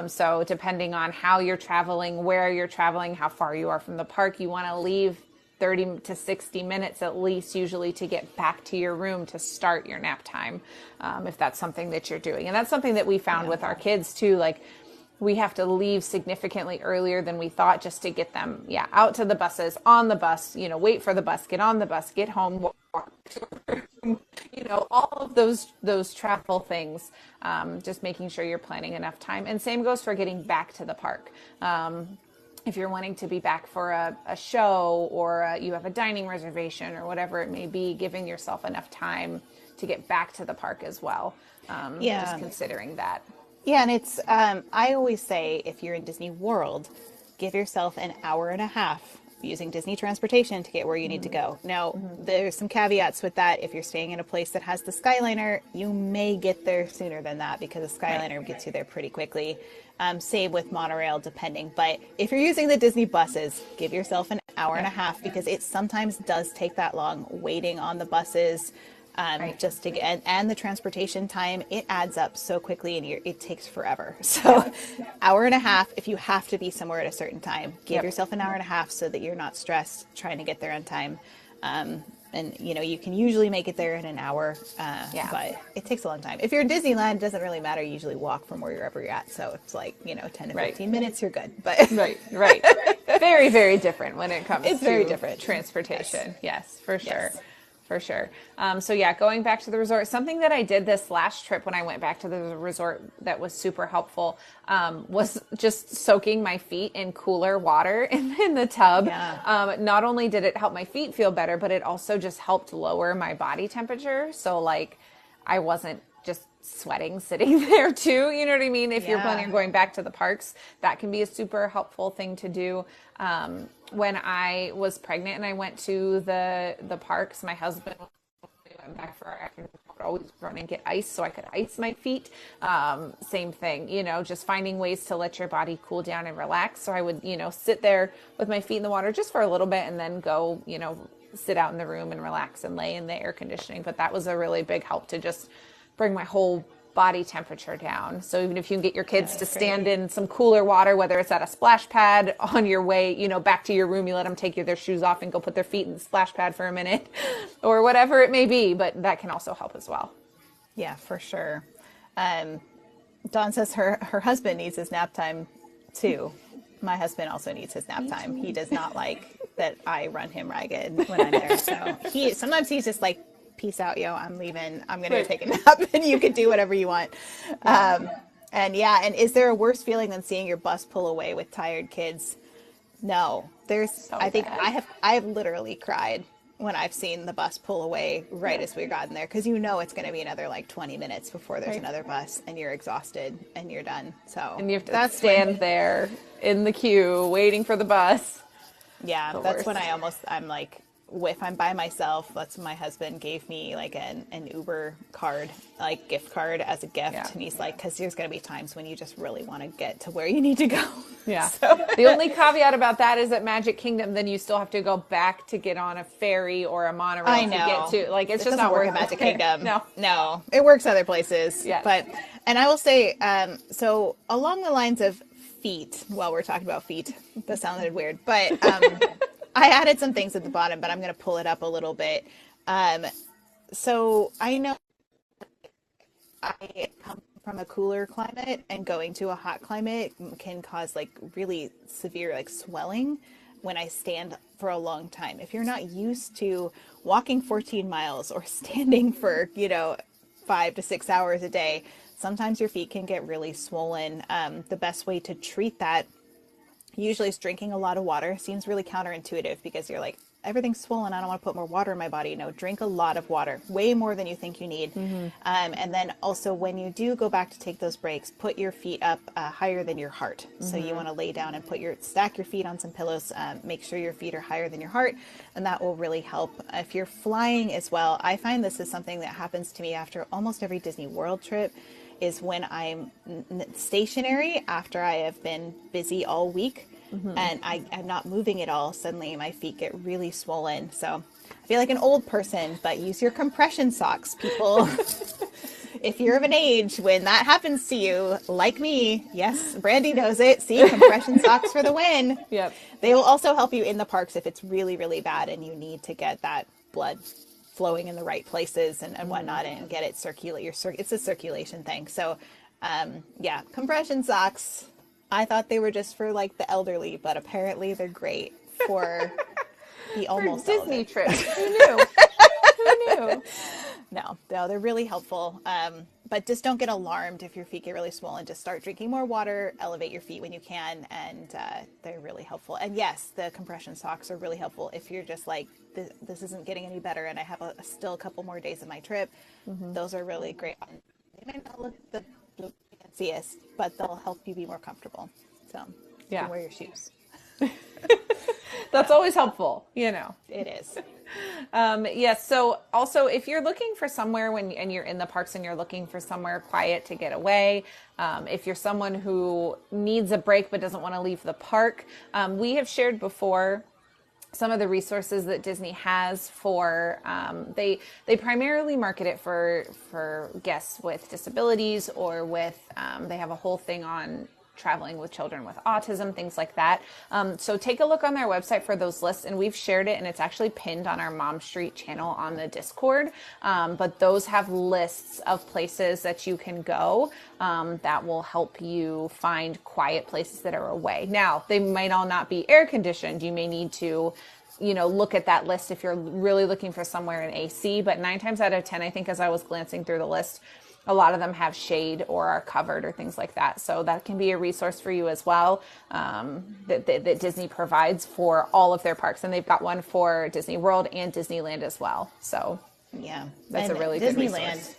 So depending on how you're traveling, where you're traveling, how far you are from the park, you want to leave 30 to 60 minutes at least usually to get back to your room to start your nap time, if that's something that you're doing. And that's something that we found with our kids too. Like we have to leave significantly earlier than we thought just to get them, out to the buses, on the bus, wait for the bus, get on the bus, get home, walk to the room, all of those travel things, just making sure you're planning enough time. And same goes for getting back to the park. If you're wanting to be back for a show or you have a dining reservation or whatever it may be, giving yourself enough time to get back to the park as well. Just considering that. Yeah, and it's, I always say if you're in Disney World, give yourself an hour and a half using Disney transportation to get where you need to go. Now, there's some caveats with that. If you're staying in a place that has the Skyliner, you may get there sooner than that because the Skyliner gets you there pretty quickly. Same with monorail, depending. But if you're using the Disney buses, give yourself an hour and a half because it sometimes does take that long waiting on the buses. Just to get, and the transportation time, it adds up so quickly and it takes forever. So hour and a half, if you have to be somewhere at a certain time, give yourself an hour and a half so that you're not stressed trying to get there on time. And you can usually make it there in an hour, but it takes a long time. If you're in Disneyland, it doesn't really matter. You usually walk from wherever you're at. So it's like, 10 to 15 minutes, you're good. But Right. Very, very different when it comes It's to very different. transportation. Yes, for sure. Yes. For sure. Going back to the resort, something that I did this last trip when I went back to the resort that was super helpful was just soaking my feet in cooler water in the tub. Yeah. Not only did it help my feet feel better, but it also just helped lower my body temperature. So like I wasn't just sweating sitting there too. You know what I mean? If you're planning on going back to the parks, that can be a super helpful thing to do. When I was pregnant and I went to the parks, my husband went back for our afternoon. I would always run and get ice so I could ice my feet. Same thing, just finding ways to let your body cool down and relax. So I would, sit there with my feet in the water just for a little bit and then go, sit out in the room and relax and lay in the air conditioning. But that was a really big help to just bring my whole body temperature down. So even if you can get your kids to stand in some cooler water, whether it's at a splash pad on your way, back to your room, you let them take their shoes off and go put their feet in the splash pad for a minute or whatever it may be, but that can also help as well. Yeah, for sure. Dawn says her husband needs his nap time too. My husband also needs his nap time. He does not like that I run him ragged when I'm there. So sometimes he's just like, peace out, yo, I'm leaving. I'm going to take a nap and you can do whatever you want. And is there a worse feeling than seeing your bus pull away with tired kids? No, I think I've literally cried when I've seen the bus pull away right as we've gotten there. Cause it's going to be another like 20 minutes before there's another bus and you're exhausted and you're done. So and you have to stand there in the queue waiting for the bus. Yeah. That's when I'm like, if I'm by myself, that's my husband gave me like an Uber card, like gift card as a gift. Yeah. And he's like, because there's going to be times when you just really want to get to where you need to go. Yeah. So. The only caveat about that is at Magic Kingdom, then you still have to go back to get on a ferry or a monorail I to know. get to. Like, it's It just doesn't not work worth at Magic it. Kingdom. No. It works other places. Yes. And I will say, so along the lines of feet, while we're talking about feet, that sounded weird, but I added some things at the bottom, but I'm going to pull it up a little bit. So I know I come from a cooler climate, and going to a hot climate can cause like really severe like swelling when I stand for a long time. If you're not used to walking 14 miles or standing for, 5 to 6 hours a day, sometimes your feet can get really swollen. The best way to treat that usually is drinking a lot of water. Seems really counterintuitive because you're like, everything's swollen, I don't want to put more water in my body. No, drink a lot of water, way more than you think you need. And then also when you do go back to take those breaks, put your feet up higher than your heart. So you want to lay down and stack your feet on some pillows, make sure your feet are higher than your heart, and that will really help. If you're flying as well, I find this is something that happens to me after almost every Disney World trip, is when I'm stationary after I have been busy all week and I'm not moving at all. Suddenly my feet get really swollen. So I feel like an old person, but use your compression socks, people. If you're of an age when that happens to you, like me, yes, Brandy knows it. See, compression socks for the win. Yep. They will also help you in the parks if it's really, really bad and you need to get that blood flowing in the right places and whatnot, and get it circulate. It's a circulation thing. So, compression socks. I thought they were just for like the elderly, but apparently they're great for the almost For Disney elderly. trips. Who knew? Who knew? No, they're really helpful. But just don't get alarmed if your feet get really swollen. Just start drinking more water, elevate your feet when you can, and they're really helpful. And yes, the compression socks are really helpful if you're just like, this isn't getting any better and I have still a couple more days of my trip. Those are really great. They might not look the fanciest, but they'll help you be more comfortable. So you can wear your shoes. That's always helpful, It is. Yes. So also, if you're looking for somewhere and you're in the parks and you're looking for somewhere quiet to get away, if you're someone who needs a break but doesn't want to leave the park, we have shared before some of the resources that Disney has for, they primarily market it for guests with disabilities or with, they have a whole thing on traveling with children with autism, things like that. So take a look on their website for those lists, and we've shared it, and it's actually pinned on our Mom Street channel on the Discord. But those have lists of places that you can go that will help you find quiet places that are away. Now, they might all not be air conditioned. You may need to look at that list if you're really looking for somewhere in AC, but 9 times out of 10, I think as I was glancing through the list, a lot of them have shade or are covered or things like that. So that can be a resource for you as well, that Disney provides for all of their parks. And they've got one for Disney World and Disneyland as well. So yeah, that's a really good resource.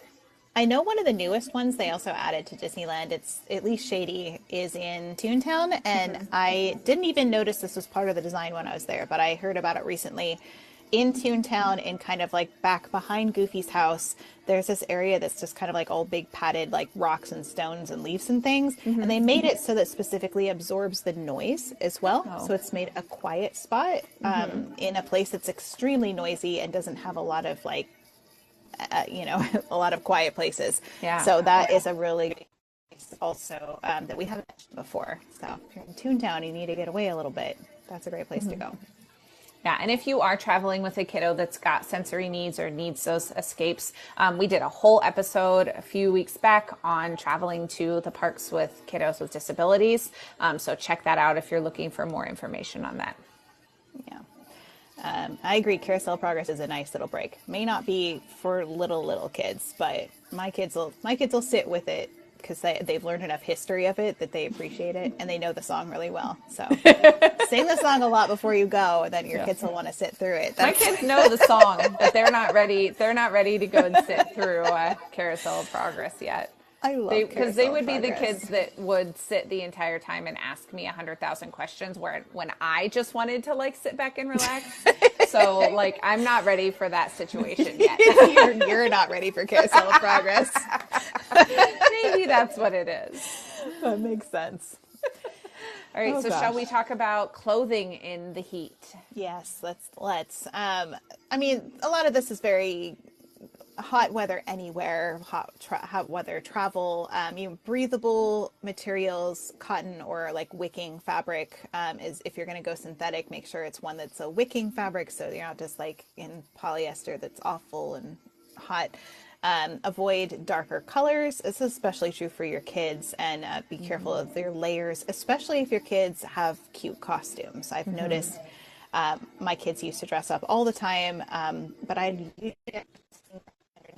I know one of the newest ones they also added to Disneyland, it's at least shady, is in Toontown. And I didn't even notice this was part of the design when I was there, but I heard about it recently. In Toontown, in kind of like back behind Goofy's house, there's this area that's just kind of like all big padded like rocks and stones and leaves and things. And they made it so that specifically absorbs the noise as well. So it's made a quiet spot in a place that's extremely noisy and doesn't have a lot of like, a lot of quiet places. Yeah. So that is a really good place also that we haven't mentioned before. So if you're in Toontown, you need to get away a little bit. That's a great place to go. Yeah, and if you are traveling with a kiddo that's got sensory needs or needs those escapes, we did a whole episode a few weeks back on traveling to the parks with kiddos with disabilities. So check that out if you're looking for more information on that. Yeah. I agree. Carousel Progress is a nice little break. May not be for little kids, but my kids will sit with it because they've learned enough history of it that they appreciate it and they know the song really well. So sing the song a lot before you go, and then your kids will want to sit through it. My kids know the song, but they're not ready. They're not ready to go and sit through Carousel of Progress yet. I love because they would Carousel be the Progress. kids that would sit the entire time and ask me 100,000 questions when I just wanted to like sit back and relax. So like, I'm not ready for that situation yet. You're not ready for carousel of progress. Maybe that's what it is. That makes sense. All right, Oh, so gosh. shall we talk about clothing in the heat? Yes, let's. I mean, a lot of this is very hot weather anywhere, hot weather travel. Breathable materials, cotton or like wicking fabric. Is if you're going to go synthetic, make sure it's one that's a wicking fabric, so you're not just like in polyester that's awful and hot. Avoid darker colors. This is especially true for your kids, and be careful of their layers, especially if your kids have cute costumes. I've noticed my kids used to dress up all the time, but I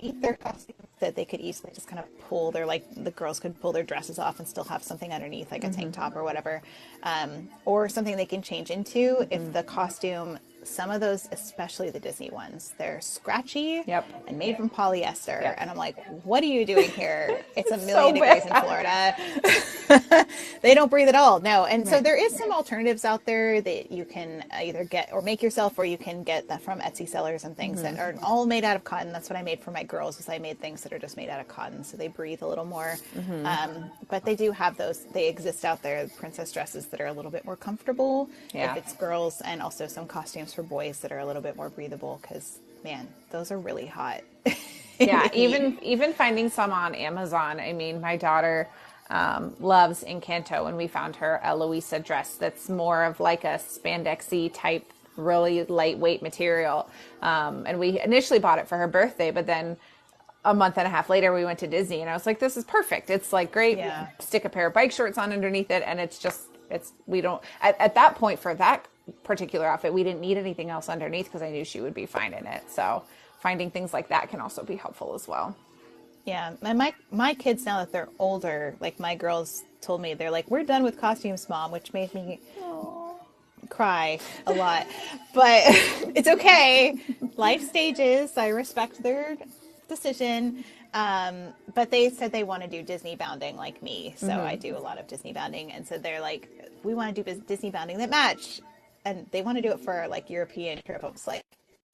underneath their costumes that they could easily just kind of pull their, like the girls could pull their dresses off and still have something underneath, like a tank top or whatever, or something they can change into if the costume. Some of those, especially the Disney ones, they're scratchy and made from polyester. And I'm like, what are you doing here? It's a million degrees in Florida. They don't breathe at all. No. And so there is some alternatives out there that you can either get or make yourself, or you can get that from Etsy sellers and things that are all made out of cotton. That's what I made for my girls, is I made things that are just made out of cotton, so they breathe a little more. But they do have those, they exist out there, princess dresses that are a little bit more comfortable if it's girls, and also some costumes for boys that are a little bit more breathable, because man, those are really hot. Even finding some on Amazon. I mean, my daughter loves Encanto, and we found her a Louisa dress that's more of like a spandexy type, really lightweight material, and we initially bought it for her birthday, but then a month and a half later we went to Disney and I was like, this is perfect. It's like great. Stick a pair of bike shorts on underneath it, and we don't at that point for that particular outfit, we didn't need anything else underneath because I knew she would be fine in it. So finding things like that can also be helpful as well. Yeah, and my kids, now that they're older, like my girls told me, they're like, we're done with costumes, Mom, which made me cry a lot. But it's okay. Life stages. I respect their decision. But they said they want to do Disney bounding like me. So I do a lot of Disney bounding. And so they're like, we want to do Disney bounding that match. And they want to do it for like European trip. I was like,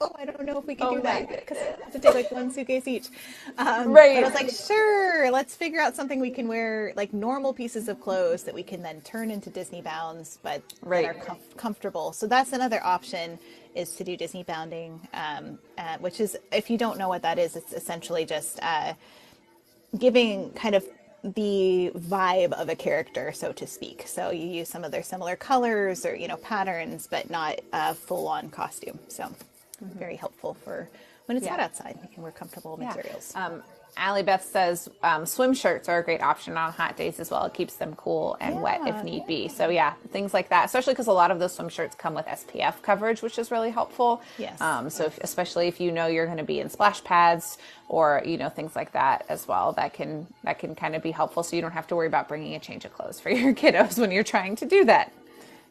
oh, I don't know if we can do that because I have to take like one suitcase each. But I was like, sure, let's figure out something we can wear, like normal pieces of clothes that we can then turn into Disney bounds, but that are comfortable. So that's another option, is to do Disney bounding, which is, if you don't know what that is, it's essentially just giving kind of the vibe of a character, so to speak. So you use some of their similar colors or, patterns, but not a full-on costume. So very helpful for when it's hot outside. You can wear comfortable materials. Allie Beth says swim shirts are a great option on hot days as well. It keeps them cool and wet if need be. So things like that, especially because a lot of those swim shirts come with SPF coverage, which is really helpful. Yes. So especially if you're going to be in splash pads or things like that as well, that can kind of be helpful. So you don't have to worry about bringing a change of clothes for your kiddos when you're trying to do that.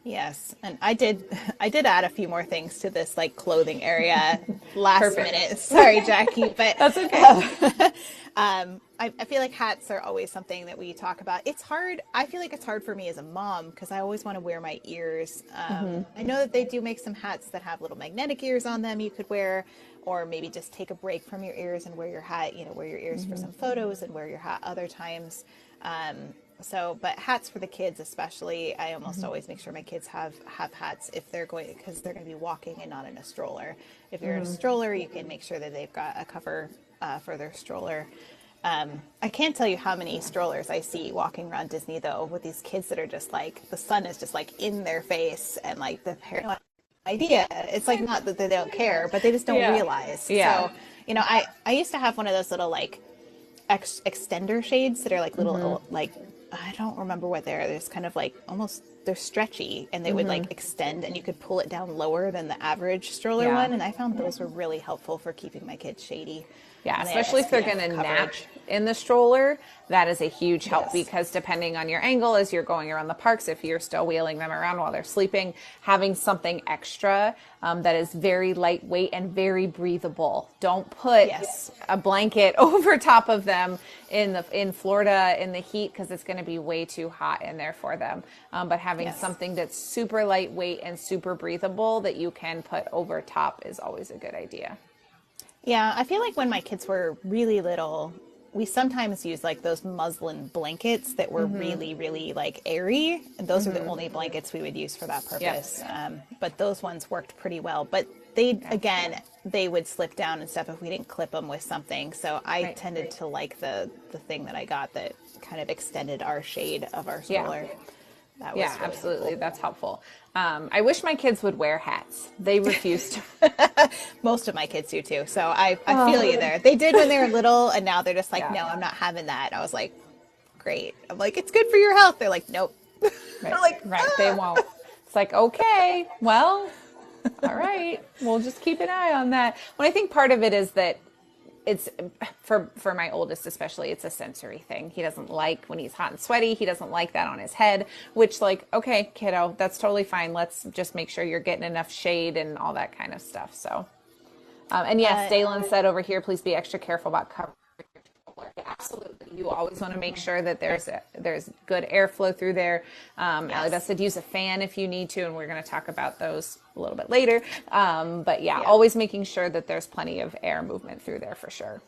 Yes, and I did add a few more things to this like clothing area last minute. Sorry, Jackie, but that's okay. I feel like hats are always something that we talk about. It's hard. I feel like it's hard for me as a mom because I always want to wear my ears. I know that they do make some hats that have little magnetic ears on them you could wear, or maybe just take a break from your ears and wear your hat. Wear your ears for some photos and wear your hat other times. But hats for the kids especially, I almost always make sure my kids have hats if they're because they're going to be walking and not in a stroller. If you're in a stroller, you can make sure that they've got a cover for their stroller. I can't tell you how many strollers I see walking around Disney though, with these kids that are just like, the sun is just like in their face, and like the parents idea. It's like, not that they don't care, but they just don't realize. Yeah. So, I used to have one of those little like extender shades that are like little like, I don't remember what they're. There's kind of like almost, they're stretchy, and they would like extend, and you could pull it down lower than the average stroller one. And I found those were really helpful for keeping my kids shady. Yeah, especially if they're going to nap in the stroller, that is a huge help because depending on your angle as you're going around the parks, if you're still wheeling them around while they're sleeping, having something extra that is very lightweight and very breathable. Don't put Yes. a blanket over top of them in Florida in the heat, because it's going to be way too hot in there for them. But having Yes. something that's super lightweight and super breathable that you can put over top is always a good idea. Yeah, I feel like when my kids were really little, we sometimes used like those muslin blankets that were really, really like airy. And those are the only blankets we would use for that purpose. But those ones worked pretty well. But again, they would slip down and stuff if we didn't clip them with something. So I tended to like the thing that I got that kind of extended our shade of our stroller. That was really absolutely. helpful. That's helpful. I wish my kids would wear hats. They refuse to. Most of my kids do too. So I feel you there. They did when they were little, and now they're just like, no, I'm not having that. I was like, great. I'm like, it's good for your health. They're like, nope. They're like, They won't. It's like, okay, well, all right. We'll just keep an eye on that. Well, I think part of it is that it's for my oldest especially, it's a sensory thing. He doesn't like when he's hot and sweaty. He doesn't like that on his head, which, like, okay, kiddo, that's totally fine. Let's just make sure you're getting enough shade and all that kind of stuff. So, and yes, Dalen said over here, please be extra careful about covering your stroller. Absolutely. You always want to make sure that there's good airflow through there. Alida said use a fan if you need to, and we're going to talk about those a little bit later. But always making sure that there's plenty of air movement through there for sure.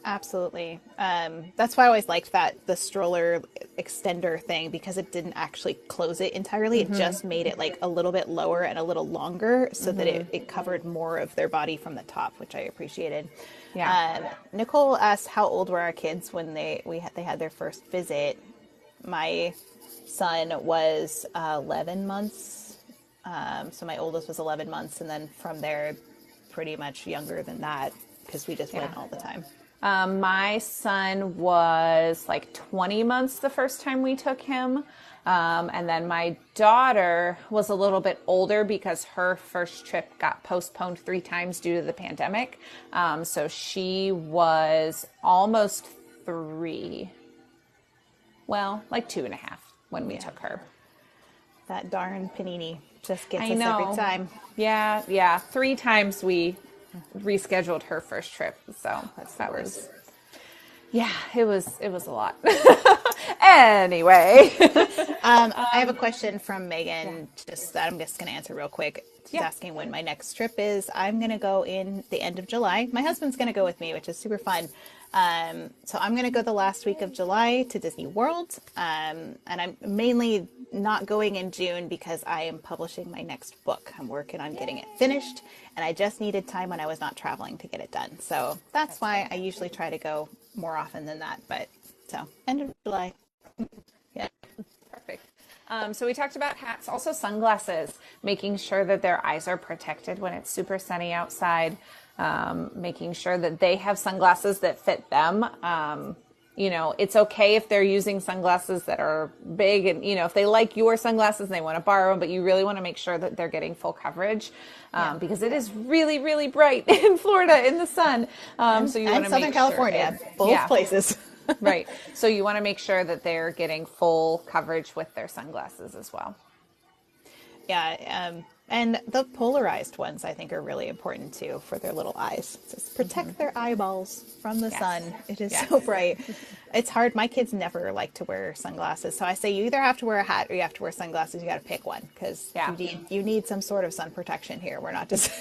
Absolutely. That's why I always liked the stroller extender thing, because it didn't actually close it entirely. It just made it like a little bit lower and a little longer so that it covered more of their body from the top, which I appreciated. Yeah. Nicole asked how old were our kids when they had their first visit. My son was 11 months. So my oldest was 11 months. And then from there, pretty much younger than that, because we just went all the time. My son was like 20 months the first time we took him. And then my daughter was a little bit older because her first trip got postponed 3 times due to the pandemic. So she was almost 3. Well, like 2.5 when we took her. That darn panini just gets us every time. Yeah. 3 times we rescheduled her first trip. So that was, it was a lot. Anyway. I have a question from Megan, just that I'm just going to answer real quick. She's asking when my next trip is. I'm going to go in the end of July. My husband's going to go with me, which is super fun. So I'm going to go the last week of July to Disney World. And I'm mainly not going in June because I am publishing my next book. I'm working on getting it finished, and I just needed time when I was not traveling to get it done. So that's why I usually try to go more often than that. But so end of July. Yeah. Perfect. So we talked about hats, also sunglasses, making sure that their eyes are protected when it's super sunny outside, making sure that they have sunglasses that fit them. It's okay if they're using sunglasses that are big and, if they like your sunglasses and they want to borrow them, but you really want to make sure that they're getting full coverage because it is really, really bright in Florida in the sun. So you want to Southern California, both places. Right. So you want to make sure that they're getting full coverage with their sunglasses as well. Yeah. And the polarized ones, I think, are really important too for their little eyes. It says protect their eyeballs from the sun. It is so bright. It's hard. My kids never like to wear sunglasses. So I say you either have to wear a hat or you have to wear sunglasses. You got to pick one because you need some sort of sun protection here. We're not just...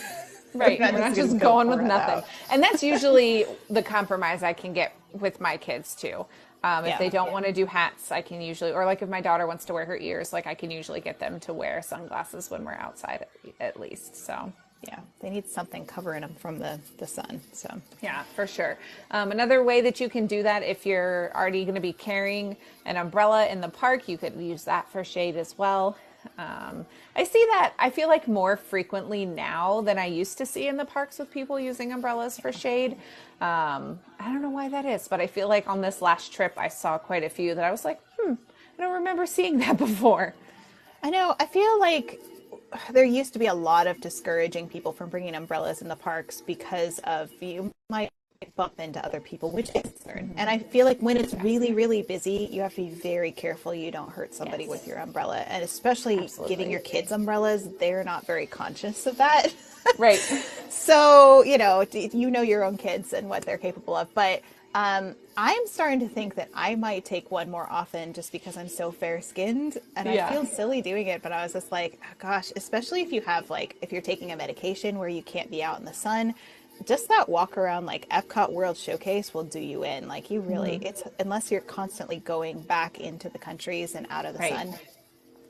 Right. We're not just going with nothing. And that's usually the compromise I can get with my kids too. If they don't want to do hats, I can usually, or like if my daughter wants to wear her ears, like I can usually get them to wear sunglasses when we're outside at least. So yeah, they need something covering them from the sun. So yeah, for sure. Another way that you can do that, if you're already going to be carrying an umbrella in the park, you could use that for shade as well. I see that, I feel like more frequently now than I used to see in the parks with people using umbrellas for shade. I don't know why that is, but I feel like on this last trip, I saw quite a few that I was like, I don't remember seeing that before. I know. I feel like there used to be a lot of discouraging people from bringing umbrellas in the parks because of you might bump into other people, which is a concern. And I feel like when it's really, really busy, you have to be very careful you don't hurt somebody with your umbrella. And especially giving your kids umbrellas, they're not very conscious of that. Right. So, you know your own kids and what they're capable of. But I'm starting to think that I might take one more often just because I'm so fair skinned. And I feel silly doing it. But I was just like, oh, gosh, especially if you have if you're taking a medication where you can't be out in the sun, just that walk around Epcot World Showcase will do you in. You really, it's unless you're constantly going back into the countries and out of the sun.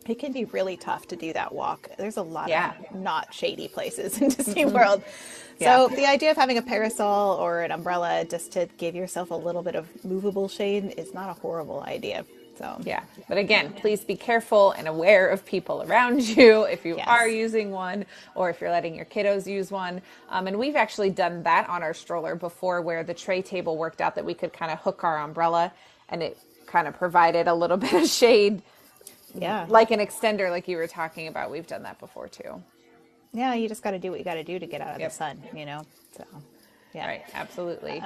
It can be really tough to do that walk. There's a lot of not shady places in Disney World. So the idea of having a parasol or an umbrella just to give yourself a little bit of movable shade is not a horrible idea. So but again, please be careful and aware of people around you if you are using one or if you're letting your kiddos use one. And we've actually done that on our stroller before, where the tray table worked out that we could kind of hook our umbrella and it kind of provided a little bit of shade. Yeah. Like an extender, like you were talking about. We've done that before too. Yeah, you just got to do what you got to do to get out of the sun, So, Right, absolutely.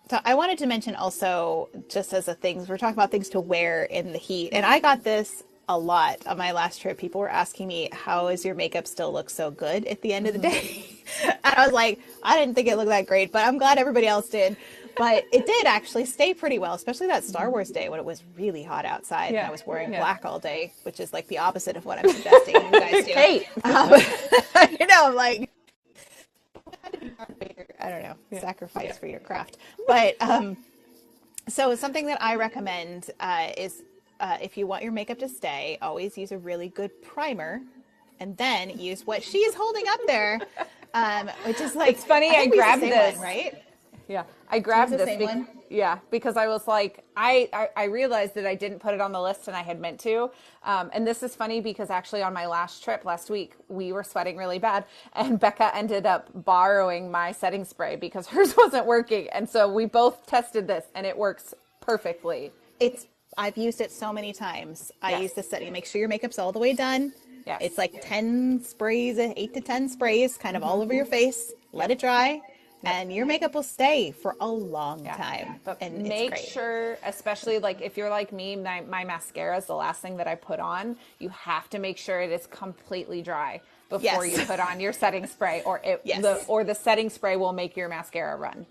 So I wanted to mention also, just as we're talking about things to wear in the heat. And I got this a lot on my last trip. People were asking me, how does your makeup still look so good at the end of the day? And I was like, I didn't think it looked that great, but I'm glad everybody else did. But it did actually stay pretty well, especially that Star Wars day when it was really hot outside and I was wearing black all day, which is the opposite of what I'm suggesting you guys do. Kate. I'm like, I don't know, sacrifice for your craft. But so something that I recommend is if you want your makeup to stay, always use a really good primer and then use what she is holding up there, which is it's funny, I grabbed this. One, right? Yeah, I grabbed this. One? Yeah, because I was like, I realized that I didn't put it on the list and I had meant to. And this is funny because actually on my last trip last week, we were sweating really bad. And Becca ended up borrowing my setting spray because hers wasn't working. And so we both tested this and it works perfectly. I've used it so many times. I use this setting. Make sure your makeup's all the way done. Yes. It's 10 sprays, 8 to 10 sprays, kind of all over your face. Let it dry. And your makeup will stay for a long time. But and make sure, especially if you're like me, my mascara is the last thing that I put on. You have to make sure it is completely dry before you put on your setting spray, or the setting spray will make your mascara run.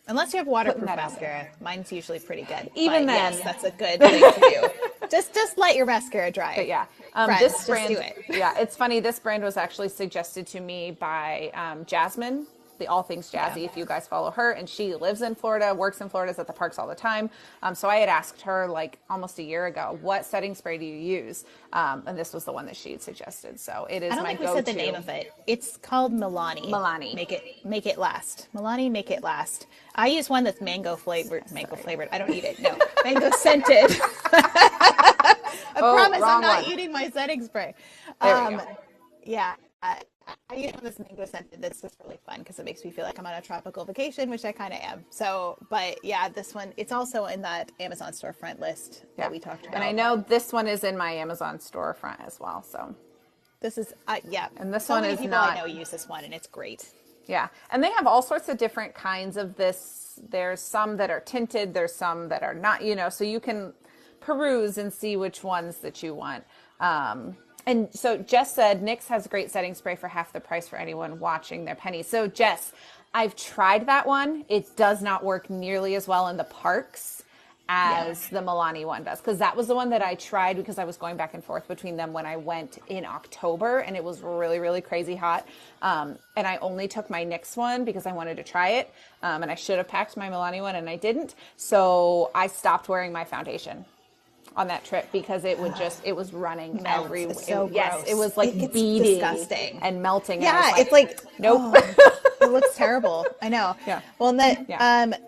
Unless you have waterproof mascara. Mine's usually pretty good. Even then, that's a good thing to do. Just let your mascara dry. But Friends, this brand, just do it. It's funny. This brand was actually suggested to me by Jasmine, the All Things Jazzy, if you guys follow her, and she lives in Florida, works in Florida, is at the parks all the time. So I had asked her almost a year ago, what setting spray do you use? And this was the one that she had suggested. So it is my go-to. I don't think we said the name of it. It's called Milani. Milani. Make it last. Milani, make it last. I use one that's mango flavored. I don't eat it. No, mango scented. I promise I'm not eating my setting spray. There we go. Yeah. I use this mango scented. That's just really fun because it makes me feel like I'm on a tropical vacation, which I kind of am. So, but this one, it's also in that Amazon storefront list that we talked about. And I know this one is in my Amazon storefront as well. So this is, And this one is not. I know use this one and it's great. Yeah. And they have all sorts of different kinds of this. There's some that are tinted. There's some that are not, so you can peruse and see which ones that you want. And so Jess said, NYX has great setting spray for half the price for anyone watching their pennies. So Jess, I've tried that one. It does not work nearly as well in the parks as the Milani one does. Because that was the one that I tried because I was going back and forth between them when I went in October and it was really, really crazy hot. And I only took my NYX one because I wanted to try it. And I should have packed my Milani one and I didn't. So I stopped wearing my foundation on that trip because it was running everywhere. So gross. It was beading disgusting and melting. Yeah, and nope. It looks terrible. I know. Yeah. Well,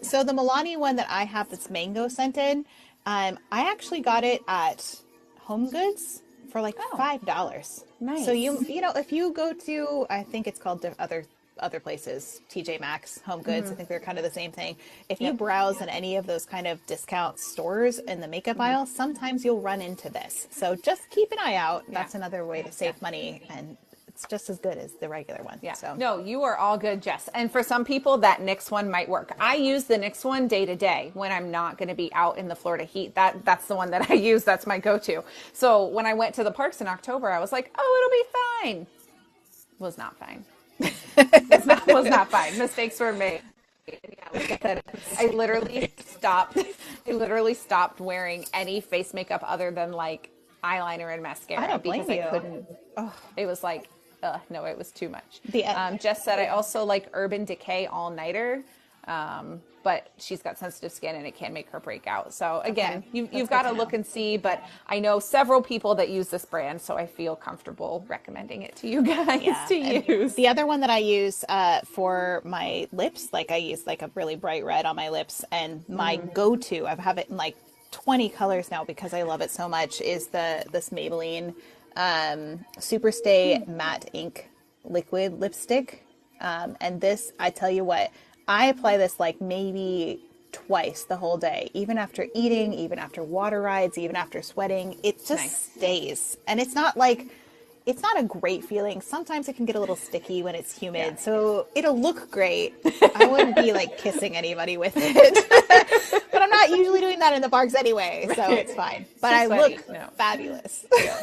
so the Milani one that I have that's mango scented, I actually got it at Home Goods for $5. Nice. So if you go to, I think it's called other places, TJ Maxx, Home Goods, I think they're kind of the same thing. If you browse in any of those kind of discount stores in the makeup aisle, sometimes you'll run into this. So just keep an eye out. That's another way to save money and it's just as good as the regular one. Yeah. So No, you are all good, Jess. And for some people, that NYX one might work. I use the NYX one day to day when I'm not going to be out in the Florida heat. That's the one that I use. That's my go-to. So when I went to the parks in October, I was like, oh, it'll be fine. Was not fine. was not fine. Mistakes were made. Yeah, like I said, I literally stopped wearing any face makeup other than like eyeliner and mascara. I don't blame because you. I couldn't. Oh, it was like, no, it was too much. The Jess said I also like Urban Decay All Nighter, but she's got sensitive skin and it can make her break out. So again, you've got to look and see. But I know several people that use this brand, so I feel comfortable recommending it to you guys to use. The other one that I use for my lips, like I use like a really bright red on my lips, and my go-to, I have it in like 20 colors now because I love it so much, is this Maybelline Superstay Matte Ink Liquid Lipstick. And this, I tell you what, I apply this like maybe twice the whole day, even after eating, even after water rides, even after sweating. It just stays. And it's not a great feeling. Sometimes it can get a little sticky when it's humid. So it'll look great. I wouldn't be like kissing anybody with it. But I'm not usually doing that in the parks anyway, so it's fine. But I look fabulous. Yeah.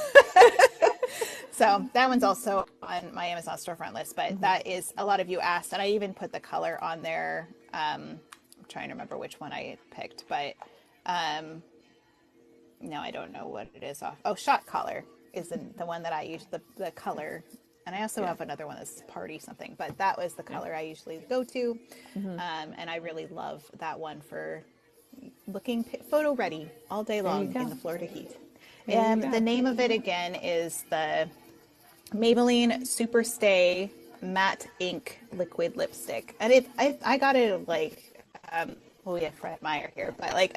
So that one's also on my Amazon storefront list, but that is, a lot of you asked, and I even put the color on there. I'm trying to remember which one I picked, but no, I don't know what it is off. Oh, Shot Collar is the one that I use, the color. And I also have another one that's Party something, but that was the color I usually go to. And I really love that one for looking photo ready all day long in the Florida heat. And the name of it again is the Maybelline Superstay Matte Ink Liquid Lipstick. And I got it at like, we have Fred Meyer here, but like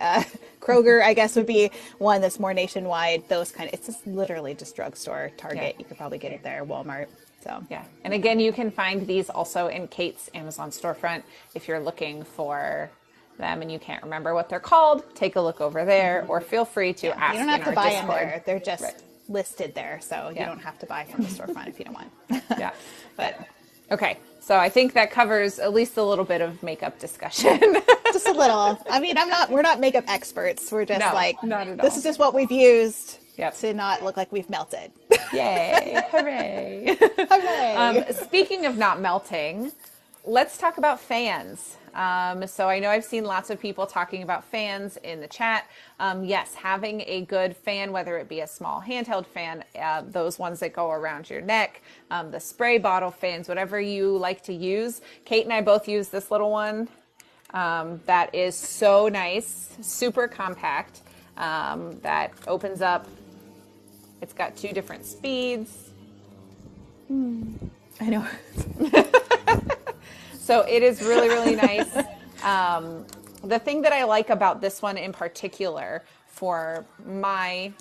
Kroger, I guess, would be one that's more nationwide. Those kind of, it's just literally just drugstore, Target. You could probably get it there, Walmart. So yeah, and again, you can find these also in Kate's Amazon storefront if you're looking for them and you can't remember what they're called. Take a look over there, or feel free to ask. You don't have to buy them there; they're just Right. listed there, so you don't have to buy from the storefront if you don't want. Yeah, but okay. So I think that covers at least a little bit of makeup discussion. Just a little. I mean, we're not makeup experts. We're just not at this all. is just what we've used Yep. to not look like we've melted. Yay! Hooray! Hooray! Speaking of not melting, let's talk about fans. So I know I've seen lots of people talking about fans in the chat. Yes, having a good fan, whether it be a small handheld fan, those ones that go around your neck, the spray bottle fans, whatever you like to use. Kate and I both use this little one that is so nice, super compact, that opens up. It's got 2 different speeds. I know. So it is really, really nice. The thing that I like about this one in particular for my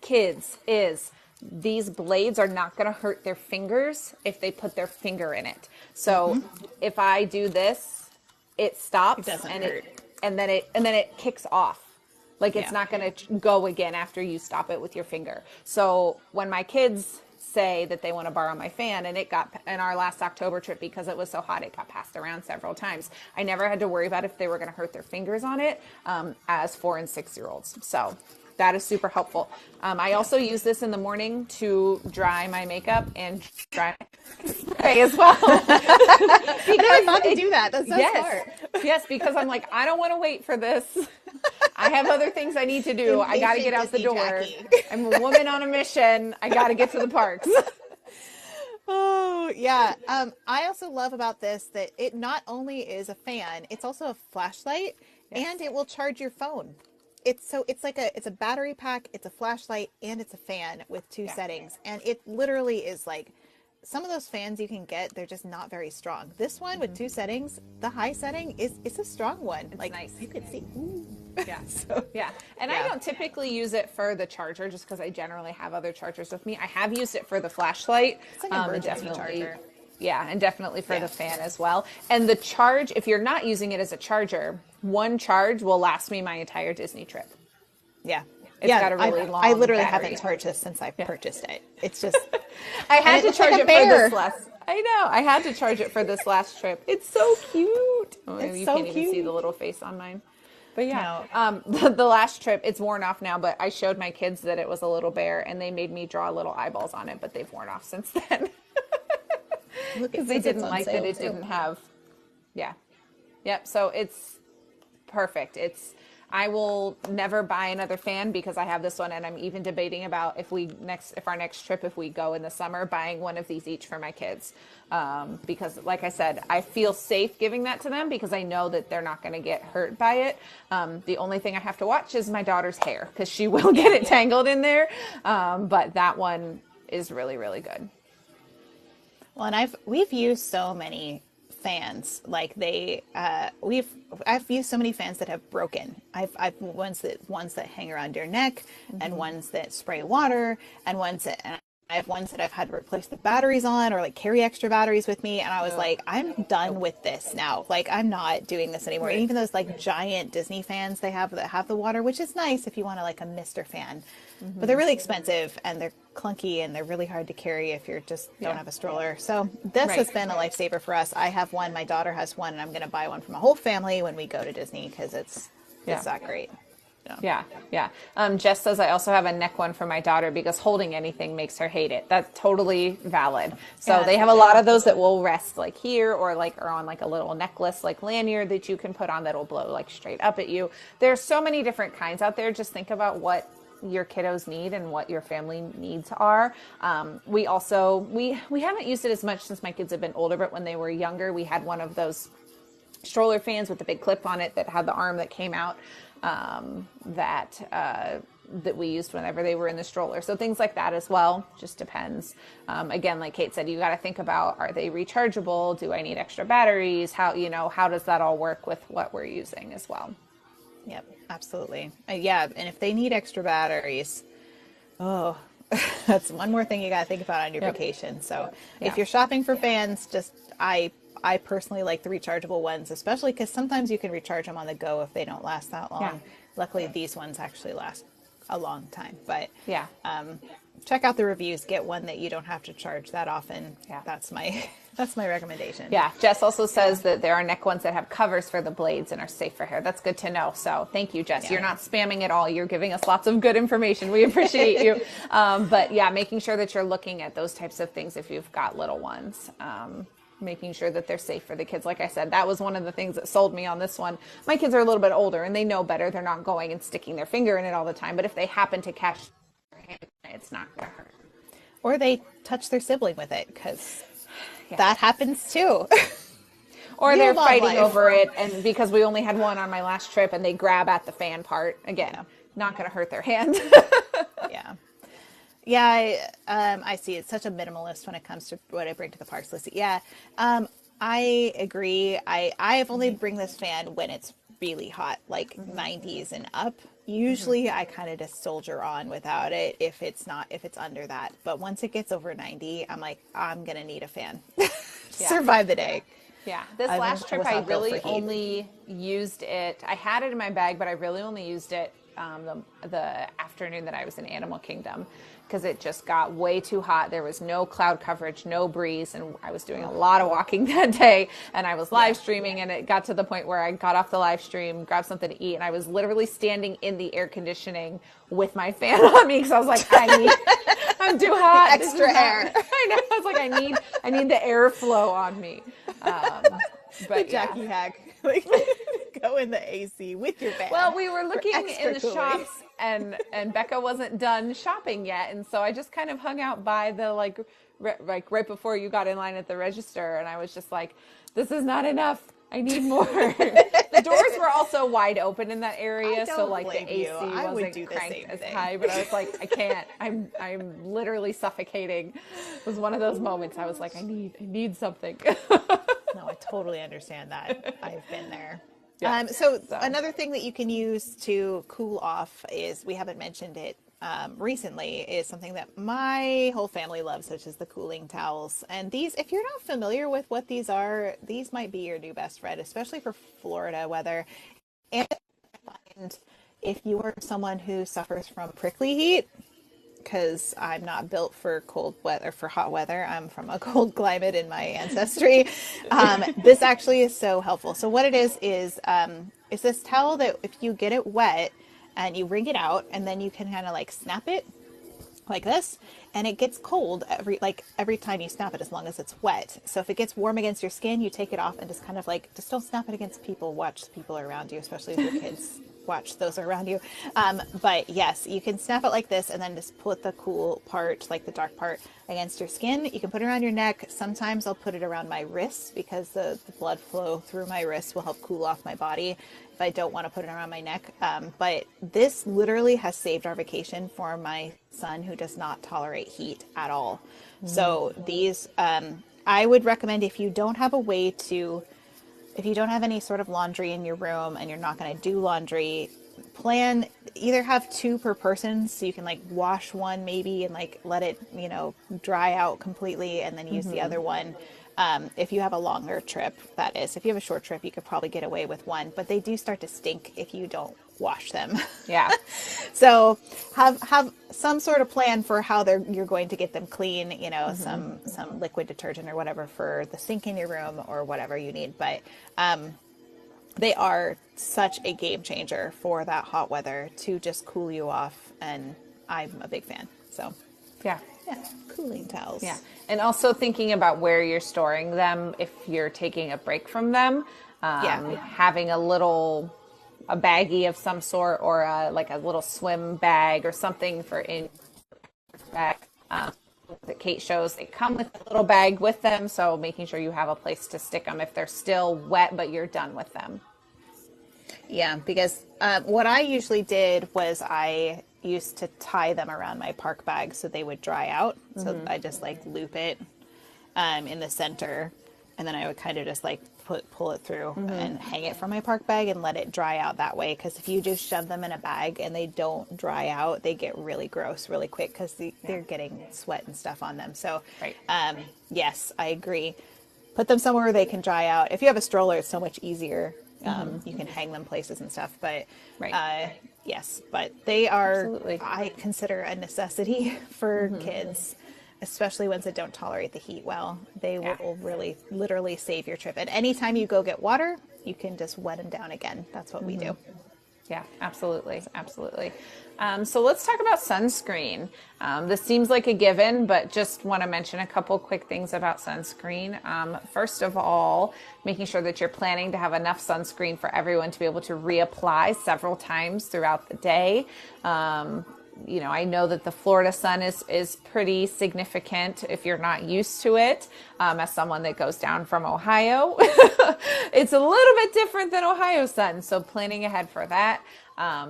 kids is these blades are not going to hurt their fingers if they put their finger in it. So if I do this, it stops. It doesn't and hurt. And then it kicks off. Like it's not going to go again after you stop it with your finger. So when my kids say that they want to borrow my fan, and it got, in our last October trip, because it was so hot, it got passed around several times. I never had to worry about if they were going to hurt their fingers on it as 4 and 6 year olds. So that is super helpful. I also use this in the morning to dry my makeup and dry spray as well. I never thought to do that. That's so smart. Yes, because I'm like, I don't want to wait for this. I have other things I need to do. I got to get out the door. I'm a woman on a mission. I got to get to the parks. Oh, yeah. I also love about this that it not only is a fan, it's also a flashlight, and it will charge your phone. It's a battery pack, it's a flashlight, and it's a fan with 2 settings. And it literally is like, some of those fans you can get, they're just not very strong. This one with 2 settings, the high setting it's a strong one. It's like nice. you can see. Ooh. Yeah. And I don't typically use it for the charger just because I generally have other chargers with me. I have used it for the flashlight. It's like an emergency charger. Yeah, and definitely for the fan as well. And the charge, if you're not using it as a charger, one charge will last me my entire Disney trip. Yeah. It's got a really I long literally battery. haven't charged this since I purchased it. It's just, I had to looks charge like a it for bear. this last. I know. I had to charge it for this last trip. It's so cute. Oh, It's you so can't even see the cute. little face on mine. But yeah, No. the last trip, it's worn off now, but I showed my kids that it was a little bear and they made me draw little eyeballs on it, but they've worn off since then. Look, Because it they says it's didn't on like that sale, it too. didn't have, yeah. Yep, so it's perfect. I will never buy another fan because I have this one, and I'm even debating about if our next trip, if we go in the summer, buying one of these each for my kids. Because like I said, I feel safe giving that to them because I know that they're not going to get hurt by it. The only thing I have to watch is my daughter's hair because she will get it tangled in there. But that one is really, really good. Well, and we've used so many fans. Like I've used so many fans that have broken. I've ones that hang around your neck, and ones that spray water, and I have ones that I've had to replace the batteries on or like carry extra batteries with me. And I was like, I'm done with this now. Like, I'm not doing this anymore. And even those like giant Disney fans they have that have the water, which is nice if you want to like a Mister fan, but they're really expensive and they're clunky and they're really hard to carry if you're just don't have a stroller. So this has been a lifesaver for us. I have one, my daughter has one, and I'm going to buy one for my whole family when we go to Disney because it's that great. Yeah. Jess says I also have a neck one for my daughter because holding anything makes her hate it. That's totally valid. So they have a lot of those that will rest like here or on like a little necklace, like lanyard that you can put on that'll blow like straight up at you. There's so many different kinds out there. Just think about what your kiddos need and what your family needs are. We haven't used it as much since my kids have been older, but when they were younger, we had one of those stroller fans with the big clip on it that had the arm that came out. That we used whenever they were in the stroller. So things like that as well, just depends. Again, like Kate said, you got to think about, are they rechargeable? Do I need extra batteries? How does that all work with what we're using as well? Yep, absolutely. Yeah, and if they need extra batteries, that's one more thing you got to think about on your vacation. So if you're shopping for fans, I personally like the rechargeable ones, especially because sometimes you can recharge them on the go if they don't last that long. Yeah. Luckily, these ones actually last a long time. But Yeah. Check out the reviews. Get one that you don't have to charge that often. Yeah. That's my recommendation. Yeah. Jess also says that there are neck ones that have covers for the blades and are safe for hair. That's good to know. So thank you, Jess. Yeah. You're not spamming at all. You're giving us lots of good information. We appreciate you. But yeah, making sure that you're looking at those types of things if you've got little ones. Making sure that they're safe for the kids. Like I said, that was one of the things that sold me on this one. My kids are a little bit older and they know better. They're not going and sticking their finger in it all the time. But if they happen to catch their hand, it's not going to hurt. Or they touch their sibling with it because that happens too. Or they're fighting over it, and because we only had one on my last trip, and they grab at the fan part. Again, not going to hurt their hand. Yeah, I see. It's such a minimalist when it comes to what I bring to the parks. Listen, I agree. I have only bring this fan when it's really hot, like 90s and up. Usually I kind of just soldier on without it if it's under that. But once it gets over 90, I'm like, I'm going to need a fan. Survive the day. Yeah, this last trip I really only used it. I had it in my bag, but I really only used it the afternoon that I was in Animal Kingdom because it just got way too hot. There was no cloud coverage, no breeze, and I was doing a lot of walking that day, and I was live streaming, and it got to the point where I got off the live stream, grabbed something to eat, and I was literally standing in the air conditioning with my fan on me because I was like, I'm too hot. Extra air. I know. I was like, I need the airflow on me. But Jackie hack. Like, go in the AC with your fan. Well, we were looking in the cooling. shops, and Becca wasn't done shopping yet, and so I just kind of hung out by the like right before you got in line at the register, and I was just like, this is not enough. I need more. The doors were also wide open in that area, so like the AC wasn't cranked as high. But I was like, I can't. I'm literally suffocating. It was one of those moments. I was like, I need something. No, I totally understand that. I've been there. Yeah. So another thing that you can use to cool off is, we haven't mentioned it recently, is something that my whole family loves, which is the cooling towels. And these, if you're not familiar with what these are, these might be your new best friend, especially for Florida weather. And if you are someone who suffers from prickly heat, because I'm not built for cold weather, for hot weather. I'm from a cold climate in my ancestry. This actually is so helpful. So what it is this towel that if you get it wet and you wring it out, and then you can kind of like snap it like this, and it gets cold every time you snap it, as long as it's wet. So if it gets warm against your skin, you take it off and just kind of like, just don't snap it against people. Watch the people around you, especially if your kids watch those around you. But yes, you can snap it like this and then just put the cool part, like the dark part, against your skin. You can put it around your neck. Sometimes I'll put it around my wrists because the blood flow through my wrists will help cool off my body if I don't want to put it around my neck. But this literally has saved our vacation for my son, who does not tolerate heat at all. So these, I would recommend, if you don't have any sort of laundry in your room and you're not going to do laundry, plan, either have 2 per person, so you can like wash one maybe and like let it, dry out completely, and then use the other one. If you have a longer trip, that is. If you have a short trip, you could probably get away with one, but they do start to stink if you don't wash them. Yeah. So have some sort of plan for how you're going to get them clean, some liquid detergent or whatever for the sink in your room or whatever you need. But they are such a game changer for that hot weather to just cool you off, and I'm a big fan. So Yeah. Cooling towels. Yeah. And also thinking about where you're storing them if you're taking a break from them. Having a baggie of some sort, or like a little swim bag or something for in bag. That Kate shows, they come with a little bag with them, so making sure you have a place to stick them if they're still wet but you're done with them. Yeah, because what I usually did was I used to tie them around my park bag so they would dry out. So I just like loop it in the center, and then I would kind of just like pull it through and hang it from my park bag and let it dry out that way. Because if you just shove them in a bag and they don't dry out, they get really gross really quick because they're getting sweat and stuff on them. So yes, I agree. Put them somewhere where they can dry out. If you have a stroller, it's so much easier. You can hang them places and stuff, but yes, but they are, absolutely, I consider a necessity for kids, especially ones that don't tolerate the heat well. They will really literally save your trip. And anytime you go get water, you can just wet them down again. That's what we do. Yeah, absolutely. Absolutely. So let's talk about sunscreen. This seems like a given, but just want to mention a couple quick things about sunscreen. First of all, making sure that you're planning to have enough sunscreen for everyone to be able to reapply several times throughout the day. I know that the Florida sun is pretty significant if you're not used to it. As someone that goes down from Ohio, it's a little bit different than Ohio sun. So planning ahead for that,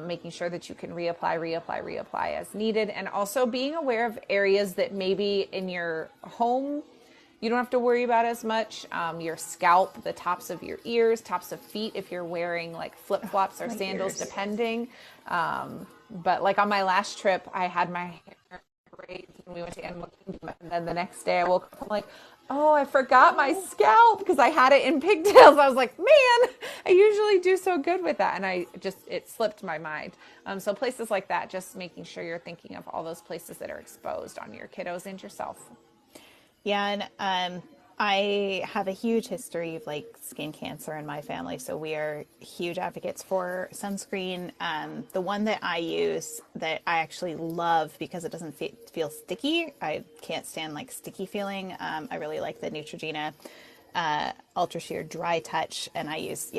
making sure that you can reapply as needed, and also being aware of areas that maybe in your home you don't have to worry about as much. Your scalp, the tops of your ears, tops of feet, if you're wearing like flip-flops or sandals, depending. But like on my last trip, I had my hair braids when we went to Animal Kingdom, and then the next day I woke up, I'm like, oh, I forgot my scalp because I had it in pigtails. I was like, man, I usually do so good with that. And it slipped my mind. So places like that, just making sure you're thinking of all those places that are exposed on your kiddos and yourself. Yeah, and I have a huge history of like skin cancer in my family, so we are huge advocates for sunscreen. The one that I use that I actually love because it doesn't feel sticky. I can't stand like sticky feeling. I really like the Neutrogena Ultra Sheer Dry Touch, and I use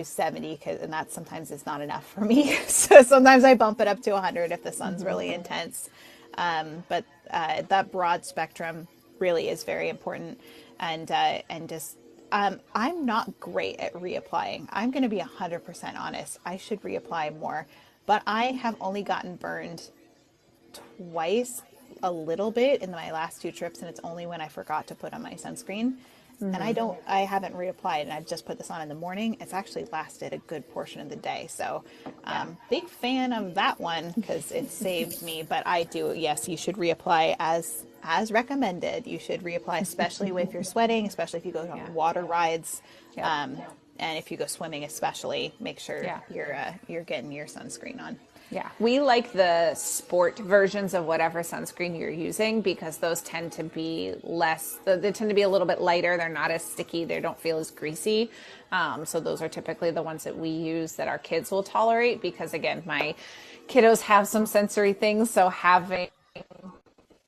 70 and that sometimes is not enough for me. So sometimes I bump it up to 100 if the sun's really intense. But that broad spectrum really is very important. And just, I'm not great at reapplying. I'm going to be 100% honest. I should reapply more, but I have only gotten burned twice a little bit in my last 2 trips. And it's only when I forgot to put on my sunscreen. And I haven't reapplied, and I've just put this on in the morning. It's actually lasted a good portion of the day. So big fan of that one because it saved me. But I do, yes, you should reapply as recommended. You should reapply, especially if you're sweating, especially if you go on water rides. And if you go swimming, especially, make sure you're getting your sunscreen on. Yeah, we like the sport versions of whatever sunscreen you're using because those tend to be they tend to be a little bit lighter. They're not as sticky. They don't feel as greasy. So those are typically the ones that we use that our kids will tolerate because, again, my kiddos have some sensory things. So having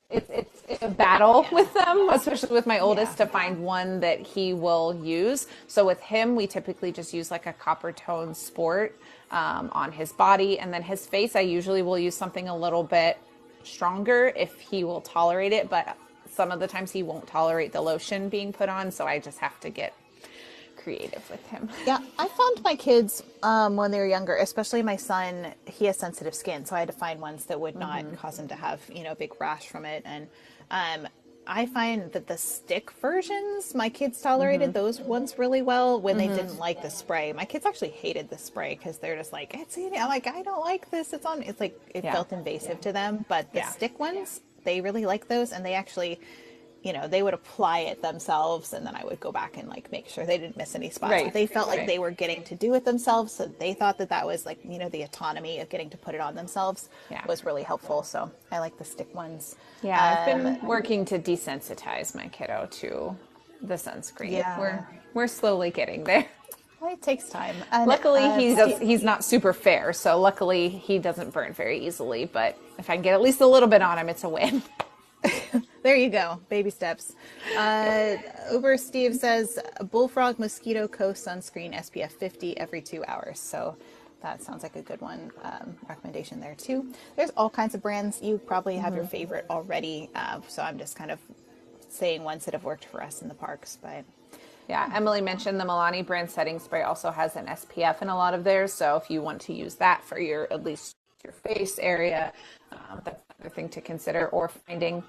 it's a battle with them, especially with my oldest, to find one that he will use. So with him, we typically just use like a copper tone sport on his body, and then his face, I usually will use something a little bit stronger if he will tolerate it, but some of the times he won't tolerate the lotion being put on, so I just have to get creative with him. Yeah, I found my kids when they were younger, especially my son, he has sensitive skin, so I had to find ones that would not cause him to have, a big rash from it. And I find that the stick versions, my kids tolerated those ones really well when they didn't like the spray. My kids actually hated the spray because they're just like, I'm like, I don't like this. It's like, it felt invasive to them. But the stick ones, they really like those. And they actually, they would apply it themselves. And then I would go back and like make sure they didn't miss any spots. Right. But they felt like they were getting to do it themselves. So they thought that was like, the autonomy of getting to put it on themselves was really helpful. So I like the stick ones. Yeah, I've been working to desensitize my kiddo to the sunscreen. Yeah. We're slowly getting there. Well, it takes time. And, luckily, he's not super fair, so luckily he doesn't burn very easily. But if I can get at least a little bit on him, it's a win. There you go. Baby steps. Uber Steve says Bullfrog Mosquito Co. sunscreen SPF 50 every 2 hours. So that sounds like a good one. Recommendation there too. There's all kinds of brands. You probably have your favorite already. So I'm just kind of saying ones that have worked for us in the parks. But yeah, Emily mentioned the Milani brand setting spray also has an SPF in a lot of theirs. So if you want to use that for at least your face area, that's another thing to consider. Or finding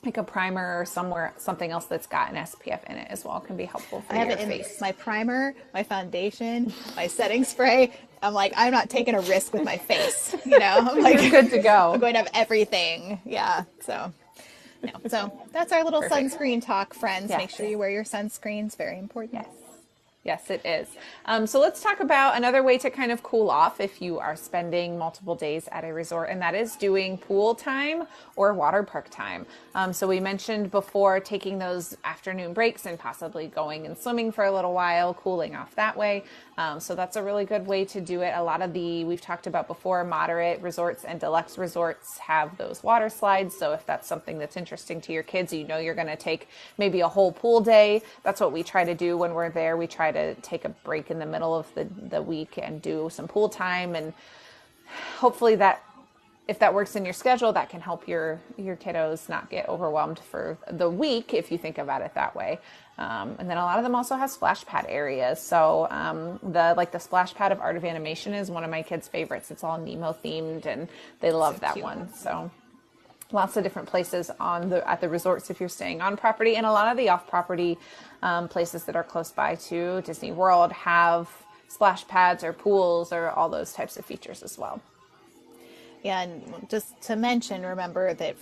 like a primer or something else that's got an SPF in it as well can be helpful for your face. I have it in my primer, my foundation, my setting spray. I'm like, I'm not taking a risk with my face, I'm like, you're good to go. I'm going to have everything. Yeah. So that's our little sunscreen talk, friends. Yes. Make sure you wear your sunscreen. It's very important. Yes, it is. So let's talk about another way to kind of cool off if you are spending multiple days at a resort, and that is doing pool time or water park time. So we mentioned before taking those afternoon breaks and possibly going and swimming for a little while, cooling off that way. So that's a really good way to do it. A lot of we've talked about before, moderate resorts and deluxe resorts have those water slides. So if that's something that's interesting to your kids, you're going to take maybe a whole pool day. That's what we try to do when we're there. We try to take a break in the middle of the week and do some pool time. And hopefully if that works in your schedule, that can help your kiddos not get overwhelmed for the week, if you think about it that way. And then a lot of them also have splash pad areas. So the splash pad of Art of Animation is one of my kids' favorites. It's all Nemo themed, and they love that one. So lots of different places at the resorts if you're staying on property, and a lot of the off property places that are close by to Disney World have splash pads or pools or all those types of features as well. Yeah, and just to mention, remember that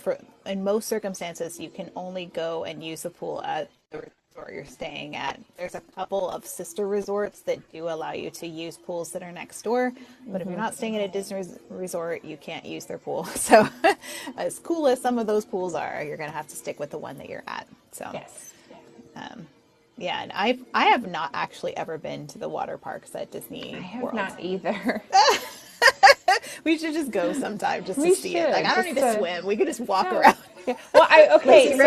in most circumstances, you can only go and use the pool at the resort you're staying at. There's a couple of sister resorts that do allow you to use pools that are next door, but if you're not staying at a Disney resort, you can't use their pool. So as cool as some of those pools are, you're going to have to stick with the one that you're at. So yes. Yeah, and I have not actually ever been to the water parks at Disney World. I have not either. We should just go sometime just to see it. Like, I don't need to swim. We could just walk around. Yeah. Well, I'd lazy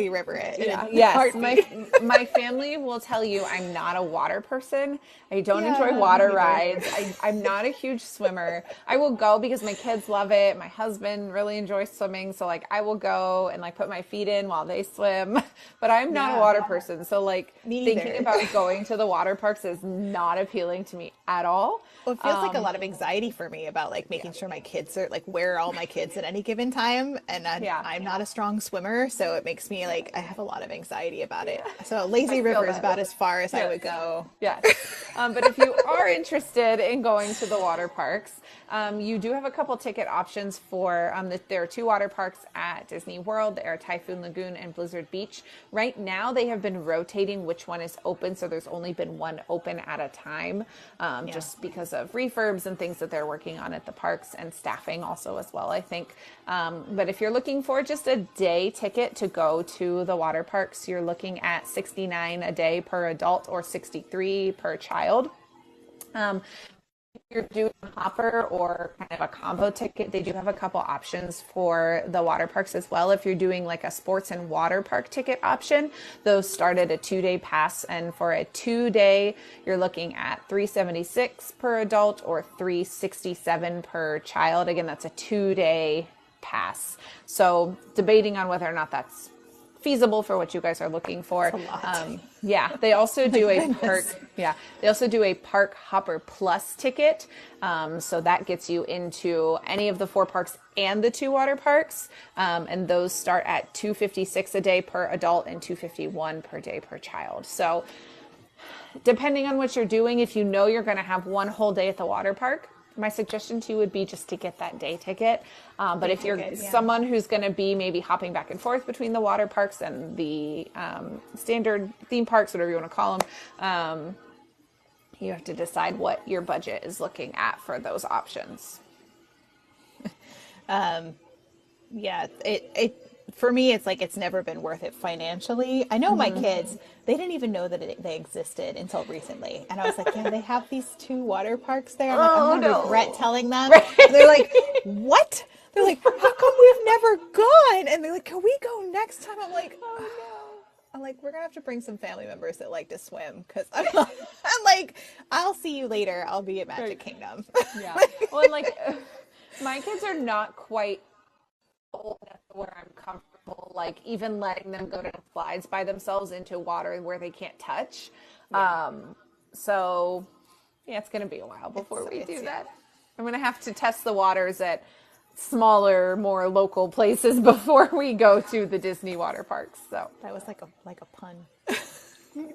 river it. Yes, my family will tell you I'm not a water person. I don't enjoy water rides. I'm not a huge swimmer. I will go because my kids love it. My husband really enjoys swimming, so like I will go and like put my feet in while they swim. But I'm not a water person, so like thinking about going to the water parks is not appealing to me at all. Well, it feels like a lot of anxiety for me about like making sure my kids are like where are all my kids at any given time, and Yeah. I'm not a strong swimmer, so it makes me like I have a lot of anxiety about it. So lazy I feel river is that. about as far as I Yes. would go. Yes. But if you are interested in going to the water parks, you do have a couple ticket options for, there are two water parks at Disney World. There are Typhoon Lagoon and Blizzard Beach. Right now, they have been rotating which one is open, so there's only been one open at a time, Yeah. just because of refurbs and things that they're working on at the parks and staffing also as well, I think. But if you're looking for just a day ticket to go to the water parks, you're looking at $69 a day per adult or $63 per child. If you're doing a hopper or kind of a combo ticket, they do have a couple options for the water parks as well. If you're doing like a sports and water park ticket option, those start at a 2-day pass. And for a 2-day, you're looking at $376 per adult or $367 per child. Again, that's a 2-day pass. So debating on whether or not that's feasible for what you guys are looking for. Yeah, they also do a park. Yeah, they also do a park hopper plus ticket. So that gets you into any of the 4 parks and the 2 water parks. And those start at $256 a day per adult and $251 per day per child. So depending on what you're doing, if you know you're going to have one whole day at the water park, my suggestion to you would be just to get that day ticket. But if you're someone who's going to be maybe hopping back and forth between the water parks and the standard theme parks, whatever you want to call them, you have to decide what your budget is looking at for those options. Yeah, it for me, it's like it's never been worth it financially. I know my kids, they didn't even know that they existed until recently. And I was like, yeah, they have these 2 water parks there. I'm like, I'm going to regret telling them. And they're like, what? They're like, how come we've never gone? And they're like, can we go next time? I'm like, oh no. I'm like, we're going to have to bring some family members that like to swim. Because I'm like, I'll see you later. I'll be at Magic Kingdom. Yeah. Well, and like, my kids are not quite old enough to where I'm comfortable, like even letting them go down slides by themselves into water where they can't touch. So yeah, it's going to be a while before we do that. I'm going to have to test the waters at smaller, more local places before we go to the Disney water parks. So that was like a pun.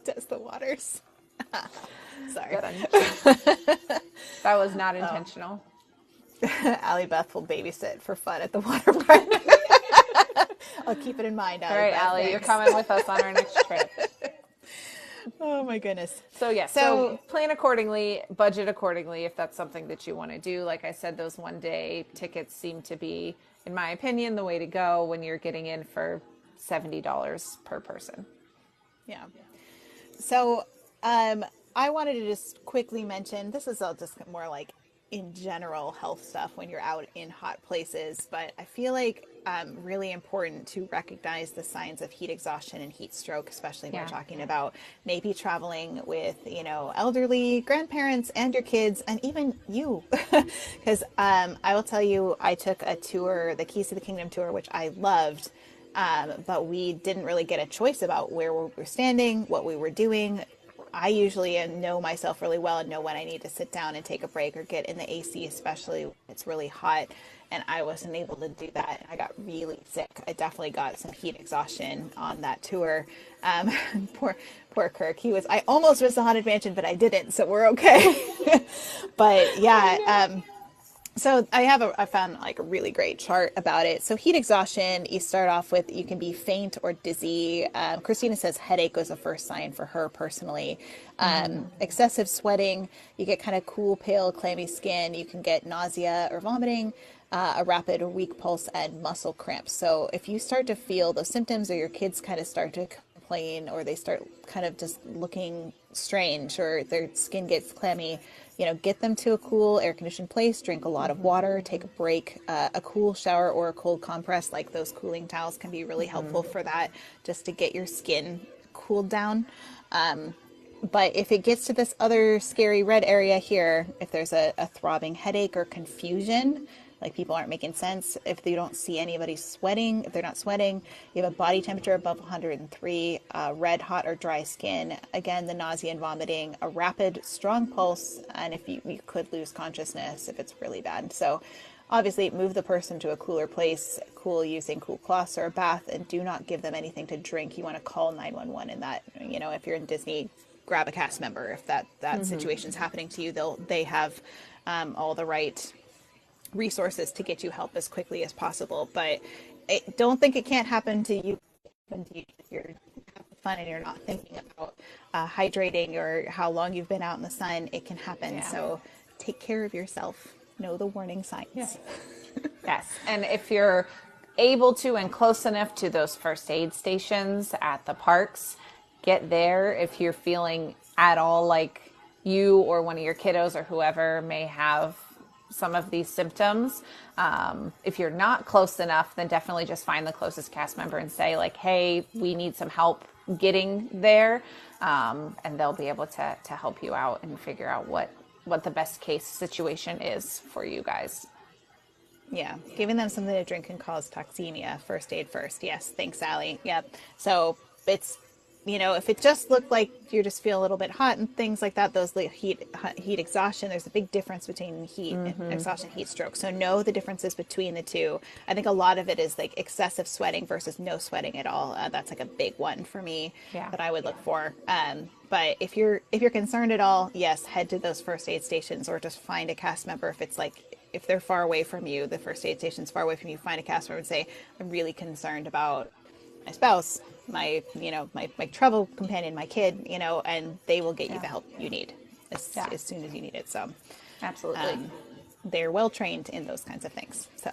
Test the waters. Sorry. That was not intentional. Allie Beth will babysit for fun at the water park. I'll keep it in mind. All right, Allie, you're coming with us on our next trip. Oh my goodness. So yeah, so plan accordingly, budget accordingly if that's something that you want to do. Like I said, those 1-day tickets seem to be, in my opinion, the way to go when you're getting in for $70 per person. Yeah. So I wanted to just quickly mention, this is all just more like in general health stuff when you're out in hot places, but I feel like really important to recognize the signs of heat exhaustion and heat stroke, especially when we're talking about maybe traveling with, elderly grandparents and your kids and even you. Because I will tell you, I took a tour, the Keys to the Kingdom tour, which I loved. But we didn't really get a choice about where we were standing, what we were doing. I usually know myself really well and know when I need to sit down and take a break or get in the AC, especially when it's really hot. And I wasn't able to do that. And I got really sick. I definitely got some heat exhaustion on that tour. Poor Kirk. I almost missed the Haunted Mansion, but I didn't. So we're okay. But yeah, so I found like a really great chart about it. So heat exhaustion, you start off with, you can be faint or dizzy. Christina says headache was the first sign for her personally. Excessive sweating, you get kind of cool, pale, clammy skin. You can get nausea or vomiting, a rapid or weak pulse, and muscle cramps. So if you start to feel those symptoms, or your kids kind of start to complain, or they start kind of just looking strange, or their skin gets clammy, get them to a cool air-conditioned place, drink a lot of water, take a break. A cool shower or a cold compress, like those cooling towels, can be really helpful for that, just to get your skin cooled down. But if it gets to this other scary red area here, if there's a throbbing headache or confusion, like people aren't making sense, if you don't see anybody sweating, if they're not sweating, you have a body temperature above 103, red, hot, or dry skin, again, the nausea and vomiting, a rapid, strong pulse, and if you could lose consciousness if it's really bad. So obviously move the person to a cooler place, cool using cool cloths or a bath, and do not give them anything to drink. You want to call 911 in that, if you're in Disney, grab a cast member. If that situation's happening to you, they have all the right resources to get you help as quickly as possible. But don't think it can't happen to you. If you're having fun and you're not thinking about hydrating or how long you've been out in the sun, it can happen. Yeah. So take care of yourself. Know the warning signs. Yes. Yes. And if you're able to and close enough to those first aid stations at the parks, get there. If you're feeling at all like you or one of your kiddos or whoever may have some of these symptoms, if you're not close enough, then definitely just find the closest cast member and say like, hey, we need some help getting there. And they'll be able to help you out and figure out what the best case situation is for you guys. Yeah, giving them something to drink can cause toxemia. First aid first. Yes, thanks, Allie. Yep. So it's, if it just looked like you're just feeling a little bit hot and things like that, those heat exhaustion, there's a big difference between heat exhaustion, heat stroke. So know the differences between the two. I think a lot of it is like excessive sweating versus no sweating at all. That's like a big one for me that I would look for. But if you're concerned at all, yes, head to those first aid stations or just find a cast member. If they're far away from you, the first aid station's far away from you, find a cast member and say, I'm really concerned about my spouse, my travel companion, my kid, and they will get you the help you need as soon as you need it. So absolutely. They're well trained in those kinds of things. So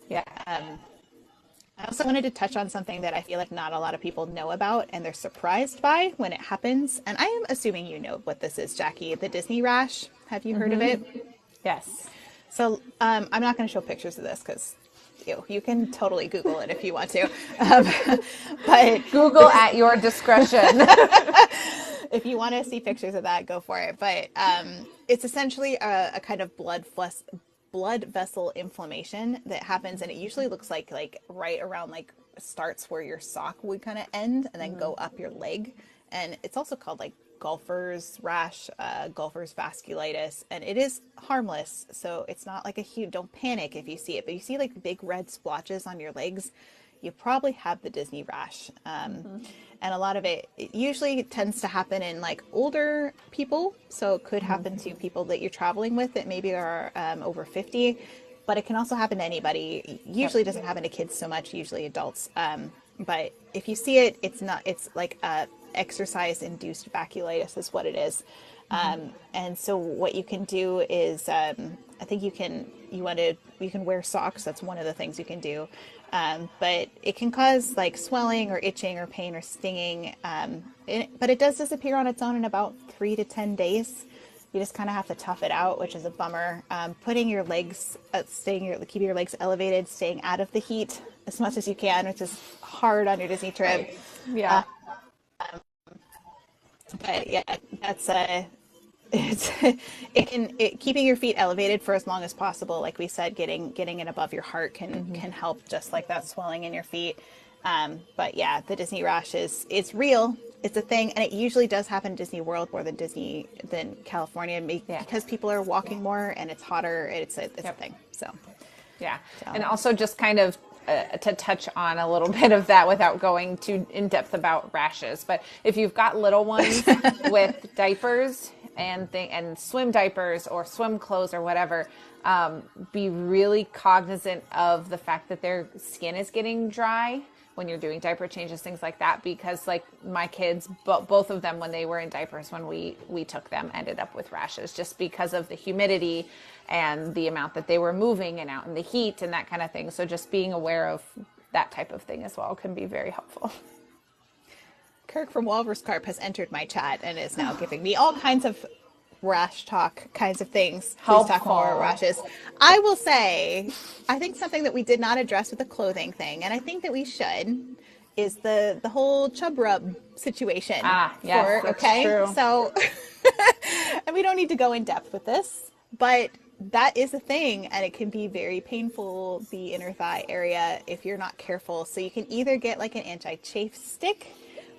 yeah. I also wanted to touch on something that I feel like not a lot of people know about and they're surprised by when it happens. And I am assuming you know what this is, Jackie, the Disney rash. Have you heard of it? Yes. So I'm not going to show pictures of this because you can totally Google it if you want to. But Google at your discretion. If you want to see pictures of that, go for it. But it's essentially a kind of blood vessel inflammation that happens, and it usually looks like right around starts where your sock would kind of end and then go up your leg. And it's also called golfer's rash, golfer's vasculitis, and it is harmless. So it's not like a huge, don't panic if you see it, but you see big red splotches on your legs, you probably have the Disney rash. And a lot of it usually tends to happen in older people. So it could happen to people that you're traveling with that maybe are over 50, but it can also happen to anybody. It usually doesn't happen to kids so much, usually adults. But if you see it, it's like exercise induced vasculitis is what it is. And so what you can do is, I think you can wear socks. That's one of the things you can do. But it can cause swelling or itching or pain or stinging. But it does disappear on its own in about 3 to 10 days. You just kind of have to tough it out, which is a bummer. Putting your legs, keeping your legs elevated, staying out of the heat as much as you can, which is hard on your Disney trip. Yeah. But yeah, that's keeping your feet elevated for as long as possible. Like we said, getting it above your heart can help, just like that swelling in your feet. But yeah, the Disney rash it's real. It's a thing, and it usually does happen in Disney World more than California, because people are walking more and it's hotter. It's a thing. So yeah, and also just kind of to touch on a little bit of that without going too in depth about rashes. But if you've got little ones with diapers and swim diapers or swim clothes or whatever, be really cognizant of the fact that their skin is getting dry when you're doing diaper changes, things like that, because my kids, both of them, when they were in diapers, when we took them, ended up with rashes just because of the humidity and the amount that they were moving and out in the heat and that kind of thing. So just being aware of that type of thing as well can be very helpful. Kirk from Walrus Carp has entered my chat and is now giving me all kinds of rash talk kinds of things. Please talk more rashes. I will say, I think something that we did not address with the clothing thing, and I think that we should, is the whole chub rub situation. Yes, that's true. So, and we don't need to go in depth with this, but that is a thing, and it can be very painful, the inner thigh area, if you're not careful. So you can either get an anti-chafe stick,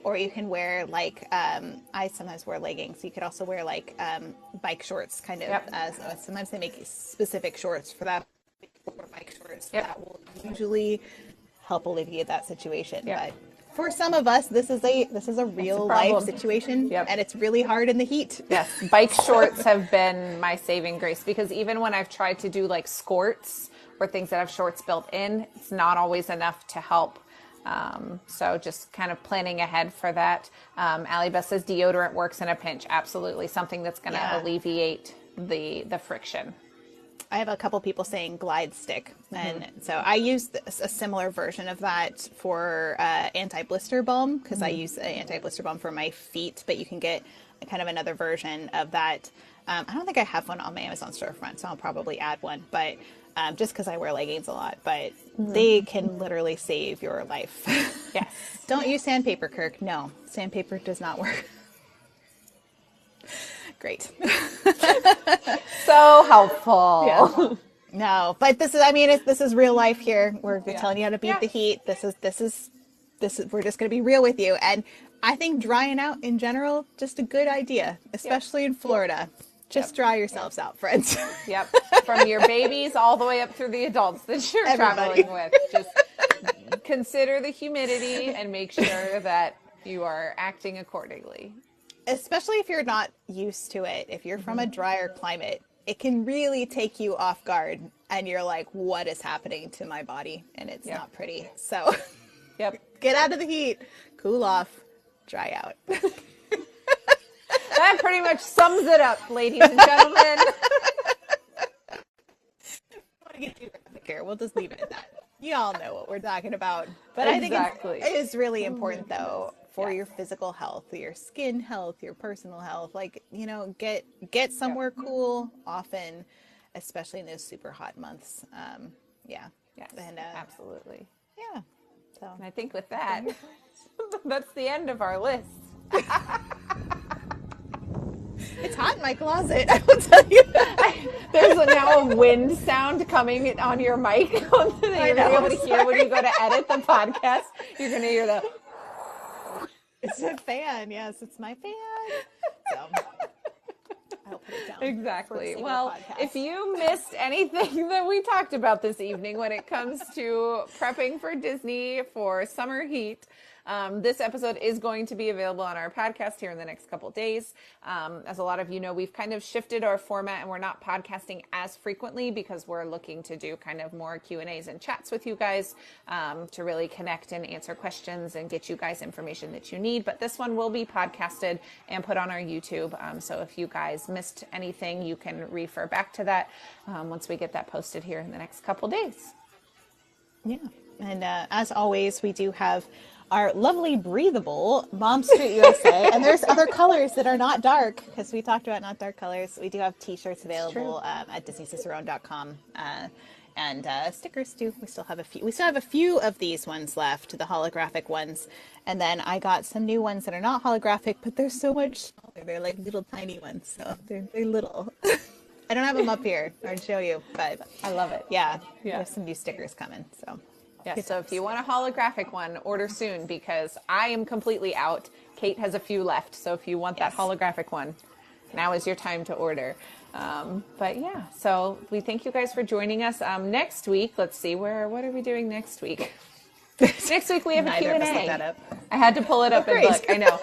or you can wear like, I sometimes wear leggings. You could also wear like bike shorts, kind of. Yep. Sometimes they make specific shorts for that, or bike shorts. Yep. That will usually help alleviate that situation. Yep. But for some of us, this is a real life situation, Yep. and it's really hard in the heat. Yes, bike shorts have been my saving grace, because even when I've tried to do like skirts or things that have shorts built in, it's not always enough to help. So just kind of planning ahead for that. Allie Beth says deodorant works in a pinch. Absolutely. Something that's going to alleviate the friction. I have a couple people saying glide stick. And so I use a similar version of that for anti-blister balm, because I use an anti-blister balm for my feet, but you can get kind of another version of that. I don't think I have one on my Amazon storefront, so I'll probably add one, but just because I wear leggings a lot, but they can literally save your life. Yes. Don't use sandpaper, Kirk. No, sandpaper does not work. Great. So helpful. Yeah. No, but this is real life here. We're telling you how to beat the heat. This is we're just going to be real with you. And I think drying out in general, just a good idea, especially in Florida. Just dry yourselves out, friends. Yep. From your babies all the way up through the adults that you're traveling with. Just consider the humidity and make sure that you are acting accordingly. Especially if you're not used to it. If you're from a drier climate, it can really take you off guard, and you're like, what is happening to my body? And it's not pretty. So get out of the heat, cool off, dry out. That pretty much sums it up, ladies and gentlemen. We'll just leave it at that. You all know what we're talking about. But I think it is really important, though, for your physical health, your skin health, your personal health. Like, get somewhere cool often, especially in those super hot months. Yes, and, absolutely. Yeah. So and I think with that, that's the end of our list. It's hot in my closet, I will tell you. There's now a wind sound coming on your mic that you're going to be able to hear when you go to edit the podcast. You're going to hear the... It's a fan. Yes, it's my fan. So I'll put it down. Exactly. Well, if you missed anything that we talked about this evening when it comes to prepping for Disney for summer heat, this episode is going to be available on our podcast here in the next couple days. As a lot of you know, we've kind of shifted our format, and we're not podcasting as frequently because we're looking to do kind of more Q&As and chats with you guys to really connect and answer questions and get you guys information that you need. But this one will be podcasted and put on our YouTube. So if you guys missed anything, you can refer back to that once we get that posted here in the next couple days. Yeah. And as always, we do have our lovely breathable Mom Street USA, and there's other colors that are not dark, because we talked about not dark colors. We do have t-shirts available at DisneyCicerone.com, and stickers too. We still have a few of these ones left, the holographic ones, and then I got some new ones that are not holographic, but they're so much smaller. They're like little tiny ones, so they're little. I don't have them up here. I'd show you, but I love it. Yeah, there's some new stickers coming, so. Yeah, so if you want a holographic one, order soon, because I am completely out. Kate has a few left, so if you want that holographic one, now is your time to order. But yeah, so we thank you guys for joining us. Next week, let's see, what are we doing next week? Next week we have a Q&A. Look that up. I had to pull it up and look. I know.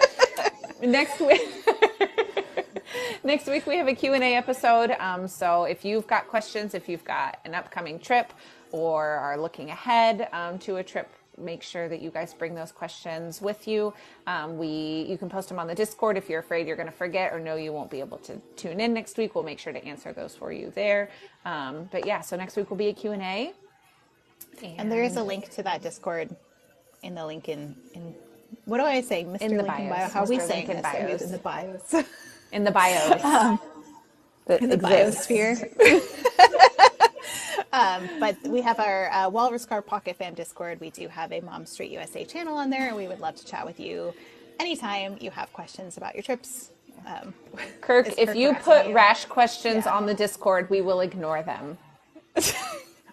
Next week we have a Q&A episode. So if you've got questions, if you've got an upcoming trip, or are looking ahead to a trip, make sure that you guys bring those questions with you. You can post them on the Discord if you're afraid you're going to forget or know you won't be able to tune in next week. We'll make sure to answer those for you there. But yeah, so next week will be a Q&A. And there is a link to that Discord in the link in what do I say? Mr. In the Lincoln bios. Bio. How are we saying Lincoln this? bios. In the bios. In the bios. In the biosphere. But we have our Walrus Car Pocket Fam Discord. We do have a Mom Street USA channel on there, and we would love to chat with you anytime you have questions about your trips. Kirk, if you put rash questions on the Discord, we will ignore them.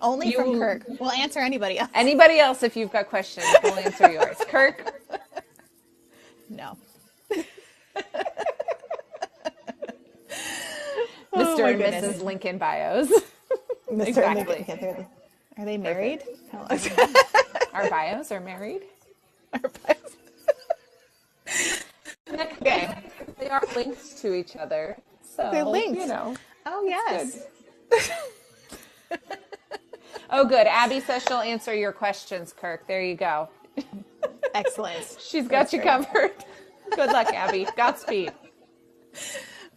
Only from Kirk. We'll answer anybody else. Anybody else, if you've got questions, we'll answer yours. Kirk? No. Mr. and goodness. Mrs. Lincoln bios. Mr. Exactly. Lincoln. Are they married? Our bios are married. Our bios. Okay. They are linked to each other. So, They're linked. you know. Oh, yes. Oh, good. Abby says she'll answer your questions, Kirk. There you go. Excellent. She's got you covered. Good luck, Abby. Godspeed.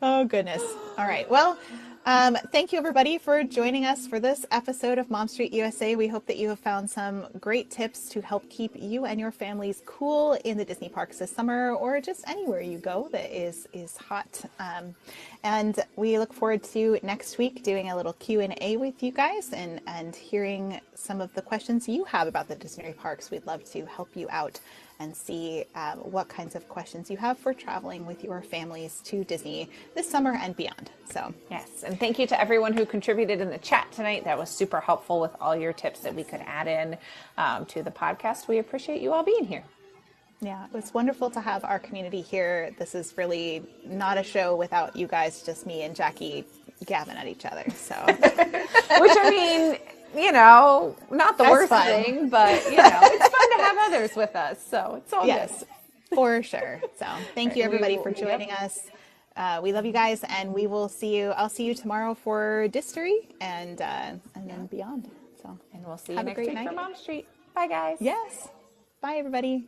Oh, goodness. All right. Well, thank you, everybody, for joining us for this episode of Mom Street USA. We hope that you have found some great tips to help keep you and your families cool in the Disney parks this summer, or just anywhere you go that is hot. And we look forward to next week doing a little Q&A with you guys and hearing some of the questions you have about the Disney parks. We'd love to help you out and see what kinds of questions you have for traveling with your families to Disney this summer and beyond. So yes, and thank you to everyone who contributed in the chat tonight. That was super helpful with all your tips that we could add in to the podcast. We appreciate you all being here. yeah, it was wonderful to have our community here. This is really not a show without you guys, just me and Jackie gabbing at each other. So, Which, I mean, you know, not the That's worst fun. thing, but, you know, it's fun to have others with us. So it's all yes, for sure. So thank you, everybody, for Yep. joining us. We love you guys, and we will see you. I'll see you tomorrow for Distery and then beyond. So, good. And we'll see you Have a next great week for night. Mom Street. Bye, guys. yes. Bye, everybody.